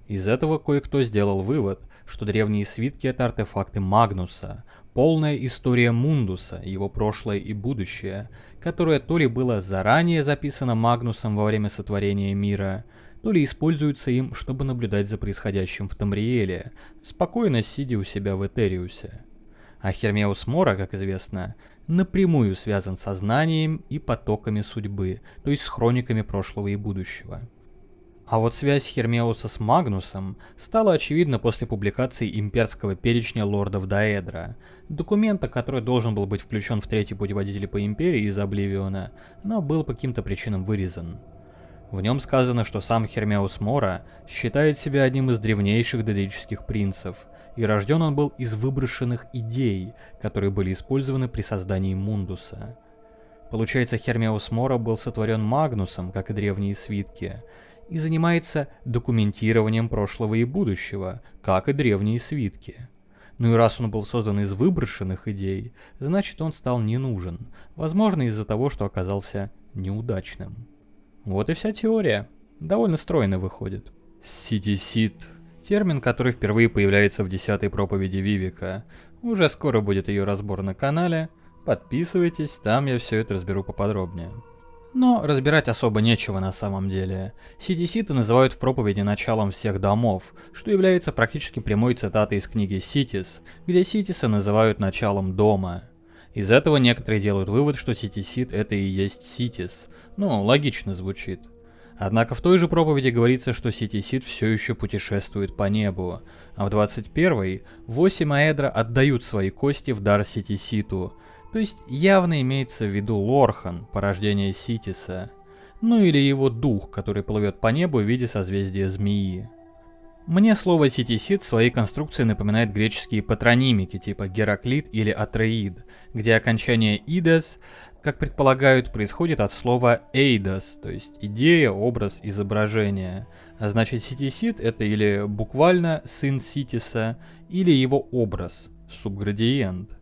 Из этого кое-кто сделал вывод, что древние свитки — это артефакты Магнуса, полная история Мундуса, его прошлое и будущее, которое то ли было заранее записано Магнусом во время сотворения мира, то ли используется им, чтобы наблюдать за происходящим в Тамриэле, спокойно сидя у себя в Этериусе. А Хермеус Мора, как известно, напрямую связан со знанием и потоками судьбы, то есть с хрониками прошлого и будущего. А вот связь Хермеуса с Магнусом стала очевидна после публикации имперского перечня лордов Даэдра, документа, который должен был быть включен в третий путеводитель по империи из Обливиона, но был по каким-то причинам вырезан. В нем сказано, что сам Хермеус Мора считает себя одним из древнейших дедических принцев, и рожден он был из выброшенных идей, которые были использованы при создании Мундуса. Получается, Хермеус Мора был сотворен Магнусом, как и древние свитки, и занимается документированием прошлого и будущего, как и древние свитки. Ну и раз он был создан из выброшенных идей, значит он стал не нужен, возможно из-за того, что оказался неудачным. Вот и вся теория. Довольно стройно выходит. Ситисит. Термин, который впервые появляется в 10-й проповеди Вивека. Уже скоро будет ее разбор на канале. Подписывайтесь, там я все это разберу поподробнее. Но разбирать особо нечего на самом деле. Ситиситы называют в проповеди началом всех домов, что является практически прямой цитатой из книги Ситис, где Ситиса называют началом дома. Из этого некоторые делают вывод, что Ситисит это и есть Ситис. Ну, логично звучит. Однако в той же проповеди говорится, что Ситисит все еще путешествует по небу, а в 21-й 8 Аэдра отдают свои кости в дар Ситиситу, то есть явно имеется в виду Лорхан, порождение Ситиса, ну или его дух, который плывет по небу в виде созвездия змеи. Мне слово Ситисит в своей конструкции напоминает греческие патронимики типа Гераклит или Атреид, где окончание «идес», как предполагают, происходит от слова «эйдос», то есть идея, образ, изображение. А значит, Ситисит — это или буквально сын Ситиса, или его образ, субградиент.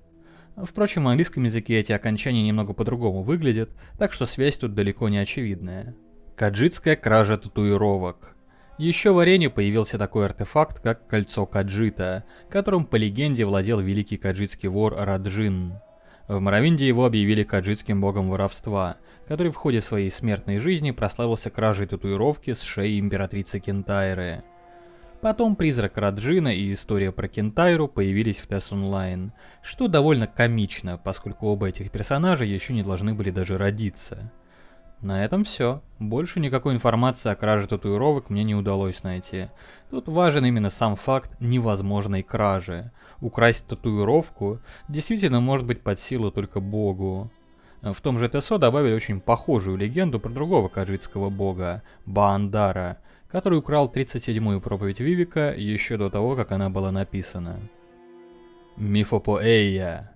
Впрочем, в английском языке эти окончания немного по-другому выглядят, так что связь тут далеко не очевидная. Каджитская кража татуировок. Еще в арене появился такой артефакт, как кольцо Каджита, которым по легенде владел великий каджитский вор Раджин. В Моровинде его объявили каджитским богом воровства, который в ходе своей смертной жизни прославился кражей татуировки с шеи императрицы Кентайры. Потом призрак Раджина и история про Кентайру появились в TES Online, что довольно комично, поскольку оба этих персонажа еще не должны были даже родиться. На этом все. Больше никакой информации о краже татуировок мне не удалось найти. Тут важен именно сам факт невозможной кражи. Украсть татуировку действительно может быть под силу только богу. В том же ТСО добавили очень похожую легенду про другого каджитского бога, Баандара, который украл 37-ю проповедь Вивека еще до того, как она была написана. Мифопоэя.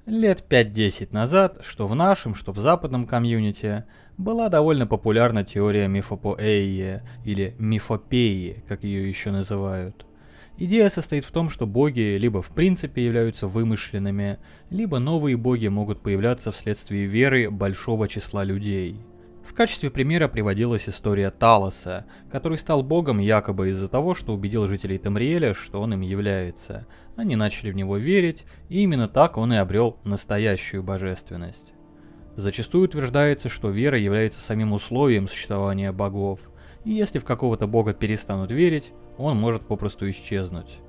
Лет 5-10 назад, что в нашем, что в западном комьюнити, была довольно популярна теория мифопоэи, или мифопеи, как ее еще называют. Идея состоит в том, что боги либо в принципе являются вымышленными, либо новые боги могут появляться вследствие веры большого числа людей. В качестве примера приводилась история Талоса, который стал богом якобы из-за того, что убедил жителей Тамриэля, что он им является. Они начали в него верить, и именно так он и обрел настоящую божественность. Зачастую утверждается, что вера является самим условием существования богов, и если в какого-то бога перестанут верить, он может попросту исчезнуть.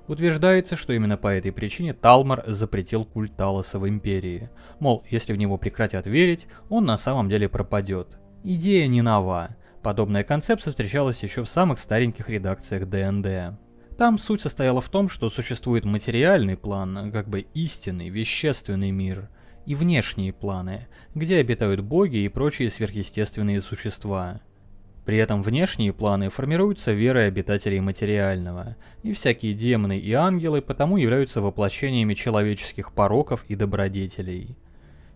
Утверждается, что именно по этой причине Талмар запретил культ Талоса в Империи. Мол, если в него прекратят верить, он на самом деле пропадет. Идея не нова. Подобная концепция встречалась еще в самых стареньких редакциях ДНД. Там суть состояла в том, что существует материальный план, как бы истинный, вещественный мир, и внешние планы, где обитают боги и прочие сверхъестественные существа. При этом внешние планы формируются верой обитателей материального, и всякие демоны и ангелы потому являются воплощениями человеческих пороков и добродетелей.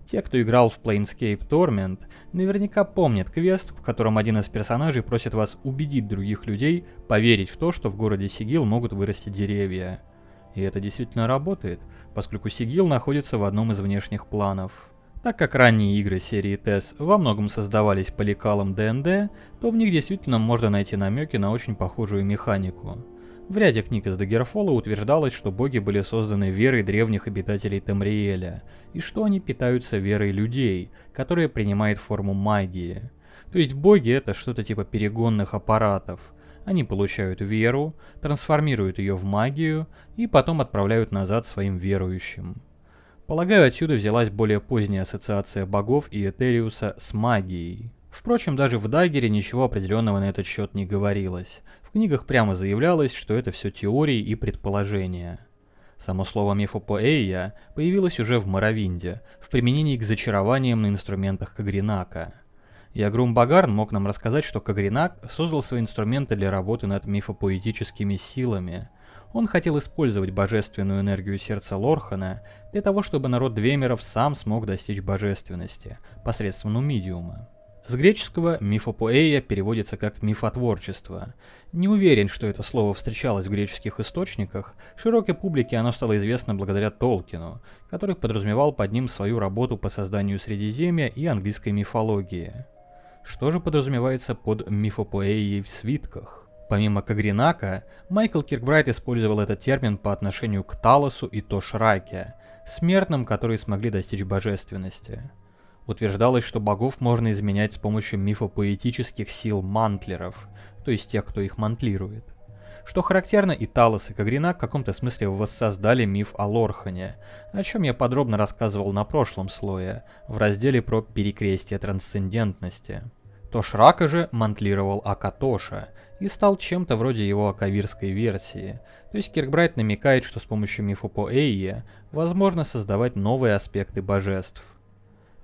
Те, кто играл в Planescape Torment, наверняка помнят квест, в котором один из персонажей просит вас убедить других людей поверить в то, что в городе Сигил могут вырасти деревья. И это действительно работает, поскольку Сигил находится в одном из внешних планов. Так как ранние игры серии TES во многом создавались по лекалам D&D, то в них действительно можно найти намеки на очень похожую механику. В ряде книг из Daggerfall утверждалось, что боги были созданы верой древних обитателей Тамриэля, и что они питаются верой людей, которая принимает форму магии. То есть боги — это что-то типа перегонных аппаратов. Они получают веру, трансформируют ее в магию и потом отправляют назад своим верующим. Полагаю, отсюда взялась более поздняя ассоциация богов и Этериуса с магией. Впрочем, даже в Даггере ничего определенного на этот счет не говорилось. В книгах прямо заявлялось, что это все теории и предположения. Само слово мифопоэия появилось уже в Моровинде, в применении к зачарованиям на инструментах Кагринака. Ягрум Багарн мог нам рассказать, что Кагринак создал свои инструменты для работы над мифопоэтическими силами. Он хотел использовать божественную энергию сердца Лорхана для того, чтобы народ Двемеров сам смог достичь божественности посредством нумидиума. С греческого «мифопоэия» переводится как «мифотворчество». Не уверен, что это слово встречалось в греческих источниках, широкой публике оно стало известно благодаря Толкину, который подразумевал под ним свою работу по созданию Средиземья и английской мифологии. Что же подразумевается под мифопоэией в свитках? Помимо Кагринака, Майкл Киркбрайт использовал этот термин по отношению к Талосу и Тошраке, смертным, которые смогли достичь божественности. Утверждалось, что богов можно изменять с помощью мифопоэтических сил мантлеров, то есть тех, кто их мантлирует. Что характерно, и Талос, и Кагринак в каком-то смысле воссоздали миф о Лорхане, о чем я подробно рассказывал на прошлом слое, в разделе про перекрестие трансцендентности. Тошрака же мантлировал Акатоша и стал чем-то вроде его акавирской версии, то есть Киркбрайт намекает, что с помощью мифопоэии возможно создавать новые аспекты божеств.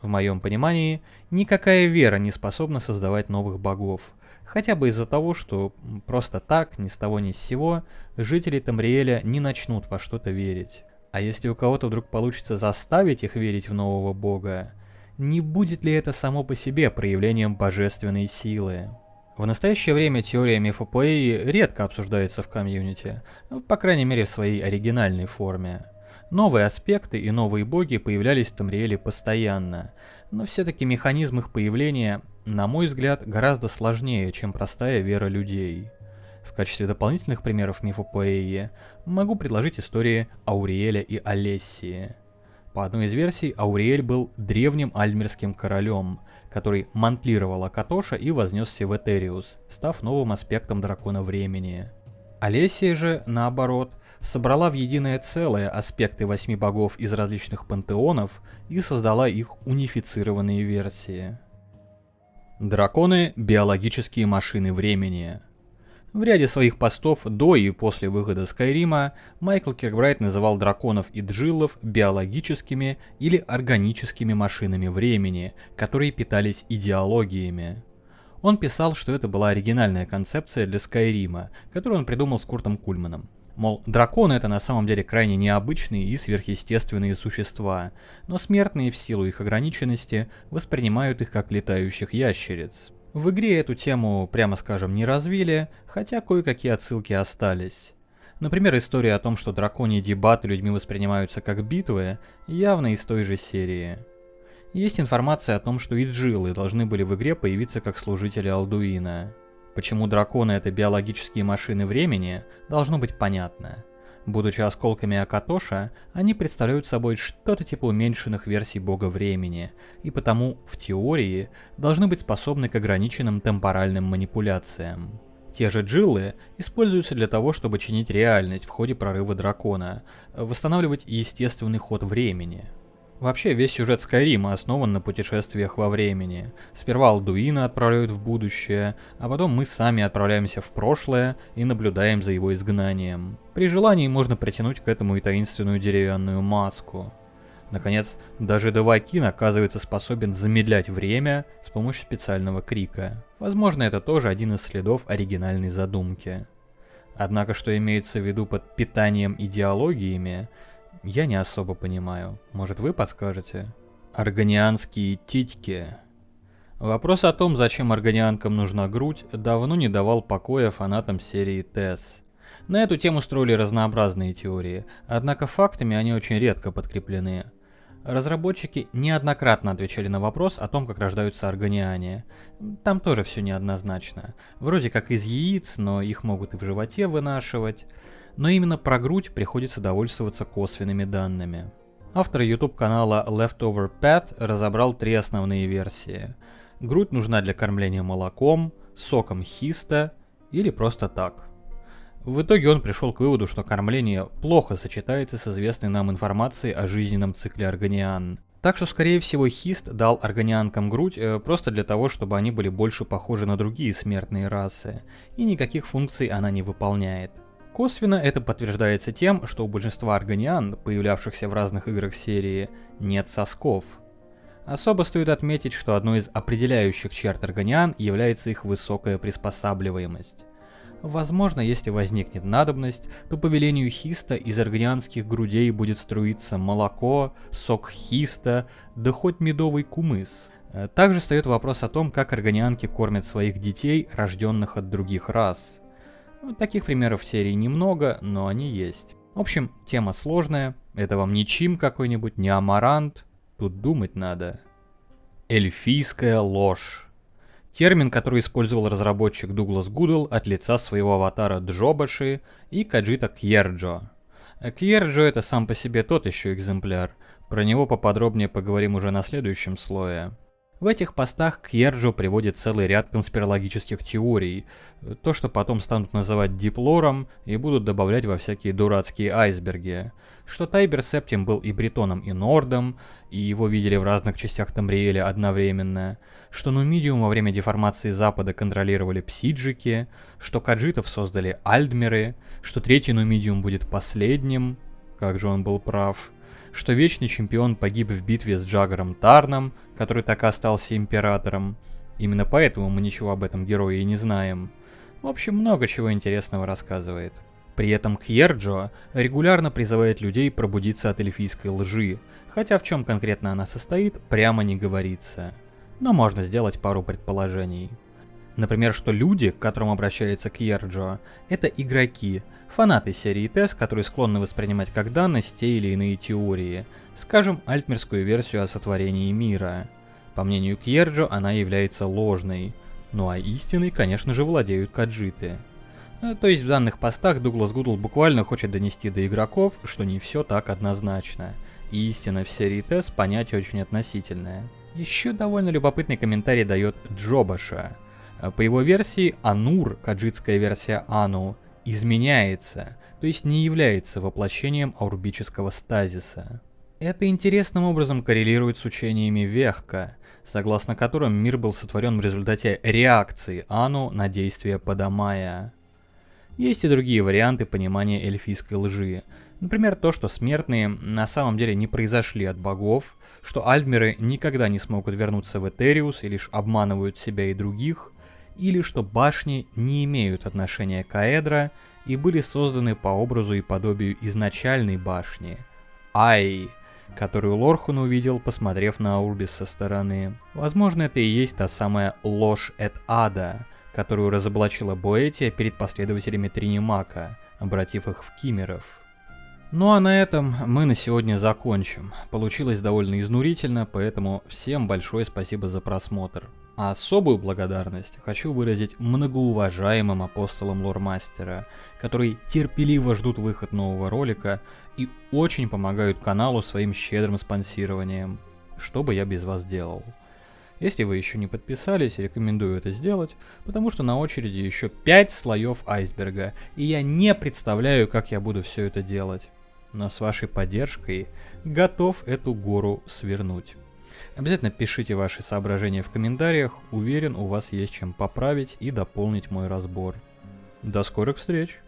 В моем понимании, никакая вера не способна создавать новых богов, хотя бы из-за того, что просто так, ни с того ни с сего, жители Тамриэля не начнут во что-то верить. А если у кого-то вдруг получится заставить их верить в нового бога, не будет ли это само по себе проявлением божественной силы? В настоящее время теория мифопоэии редко обсуждается в комьюнити, по крайней мере в своей оригинальной форме. Новые аспекты и новые боги появлялись в Тамриэле постоянно, но все-таки механизм их появления, на мой взгляд, гораздо сложнее, чем простая вера людей. В качестве дополнительных примеров мифопоэии могу предложить истории Ауриэля и Алессии. По одной из версий, Ауриэль был древним альмерским королем, который мантлировал Акатоша и вознесся в Этериус, став новым аспектом дракона времени. Алессия же, наоборот, собрала в единое целое аспекты 8 богов из различных пантеонов и создала их унифицированные версии. Драконы – биологические машины времени. В ряде своих постов до и после выхода Скайрима Майкл Киркбрайт называл драконов и джилов биологическими или органическими машинами времени, которые питались идеологиями. Он писал, что это была оригинальная концепция для Скайрима, которую он придумал с Куртом Кульманом. Мол, драконы — это на самом деле крайне необычные и сверхъестественные существа, но смертные в силу их ограниченности воспринимают их как летающих ящериц. В игре эту тему, прямо скажем, не развили, хотя кое-какие отсылки остались. Например, история о том, что драконьи дебаты людьми воспринимаются как битвы, явно из той же серии. Есть информация о том, что и джилы должны были в игре появиться как служители Алдуина. Почему драконы — это биологические машины времени, должно быть понятно. Будучи осколками Акатоша, они представляют собой что-то типа уменьшенных версий бога времени, и потому, в теории, должны быть способны к ограниченным темпоральным манипуляциям. Те же джилы используются для того, чтобы чинить реальность в ходе прорыва дракона, восстанавливать естественный ход времени. Вообще, весь сюжет Скайрима основан на путешествиях во времени. Сперва Алдуина отправляют в будущее, а потом мы сами отправляемся в прошлое и наблюдаем за его изгнанием. При желании можно притянуть к этому и таинственную деревянную маску. Наконец, даже Девакин оказывается способен замедлять время с помощью специального крика. Возможно, это тоже один из следов оригинальной задумки. Однако, что имеется в виду под питанием идеологиями, я не особо понимаю. Может, вы подскажете? Органианские титьки. Вопрос о том, зачем органианкам нужна грудь, давно не давал покоя фанатам серии TES. На эту тему строили разнообразные теории, однако фактами они очень редко подкреплены. Разработчики неоднократно отвечали на вопрос о том, как рождаются органиане. Там тоже все неоднозначно. Вроде как из яиц, но их могут и в животе вынашивать. Но именно про грудь приходится довольствоваться косвенными данными. Автор YouTube-канала Leftover Pet разобрал 3 основные версии. Грудь нужна для кормления молоком, соком хиста или просто так. В итоге он пришел к выводу, что кормление плохо сочетается с известной нам информацией о жизненном цикле органиан. Так что, скорее всего, хист дал органианкам грудь просто для того, чтобы они были больше похожи на другие смертные расы, и никаких функций она не выполняет. Косвенно это подтверждается тем, что у большинства органиан, появлявшихся в разных играх серии, нет сосков. Особо стоит отметить, что одной из определяющих черт органиан является их высокая приспосабливаемость. Возможно, если возникнет надобность, то по велению хиста из органианских грудей будет струиться молоко, сок хиста, да хоть медовый кумыс. Также встает вопрос о том, как органианки кормят своих детей, рожденных от других рас. Таких примеров в серии немного, но они есть. В общем, тема сложная, это вам не Чим какой-нибудь, не Амарант, тут думать надо. Эльфийская ложь. Термин, который использовал разработчик Дуглас Гудл от лица своего аватара Джобаши и Каджита Кьерджо. Кьерджо это сам по себе тот еще экземпляр, про него поподробнее поговорим уже на следующем слое. В этих постах Кьерджо приводит целый ряд конспирологических теорий, то, что потом станут называть диплором и будут добавлять во всякие дурацкие айсберги, что Тайбер Септим был и бретоном, и нордом, и его видели в разных частях Тамриэля одновременно, что Нумидиум во время деформации Запада контролировали псиджики, что каджитов создали альдмеры, что третий Нумидиум будет последним, как же он был прав, что вечный чемпион погиб в битве с Джаггером Тарном, который так и остался императором. Именно поэтому мы ничего об этом герое и не знаем. В общем, много чего интересного рассказывает. При этом Кьерджо регулярно призывает людей пробудиться от эльфийской лжи, хотя в чем конкретно она состоит, прямо не говорится. Но можно сделать пару предположений. Например, что люди, к которым обращается Кьерджо, это игроки, фанаты серии TES, которые склонны воспринимать как данность те или иные теории, скажем, альтмерскую версию о сотворении мира. По мнению Кьерджо, она является ложной, ну а истиной, конечно же, владеют каджиты. То есть в данных постах Дуглас Гудл буквально хочет донести до игроков, что не все так однозначно, и истина в серии TES понятие очень относительное. Еще довольно любопытный комментарий дает Джобаша. По его версии, Анур, каджитская версия Ану, изменяется, то есть не является воплощением аурбического стазиса. Это интересным образом коррелирует с учениями Вехка, согласно которым мир был сотворен в результате реакции Ану на действия Падамая. Есть и другие варианты понимания эльфийской лжи. Например, то, что смертные на самом деле не произошли от богов, что альдмеры никогда не смогут вернуться в Этериус и лишь обманывают себя и других, или что башни не имеют отношения к Аэдра и были созданы по образу и подобию изначальной башни, Ай, которую Лорхун увидел, посмотрев на Аурбис со стороны. Возможно, это и есть та самая ложь Эт Ада, которую разоблачила Боэтия перед последователями Тринимака, обратив их в кимеров. Ну а на этом мы на сегодня закончим. Получилось довольно изнурительно, поэтому всем большое спасибо за просмотр. А особую благодарность хочу выразить многоуважаемым апостолам лормастера, которые терпеливо ждут выход нового ролика и очень помогают каналу своим щедрым спонсированием. Что бы я без вас делал? Если вы еще не подписались, рекомендую это сделать, потому что на очереди еще 5 слоев айсберга, и я не представляю, как я буду все это делать. но с вашей поддержкой готов эту гору свернуть. Обязательно пишите ваши соображения в комментариях, уверен, у вас есть чем поправить и дополнить мой разбор. До скорых встреч!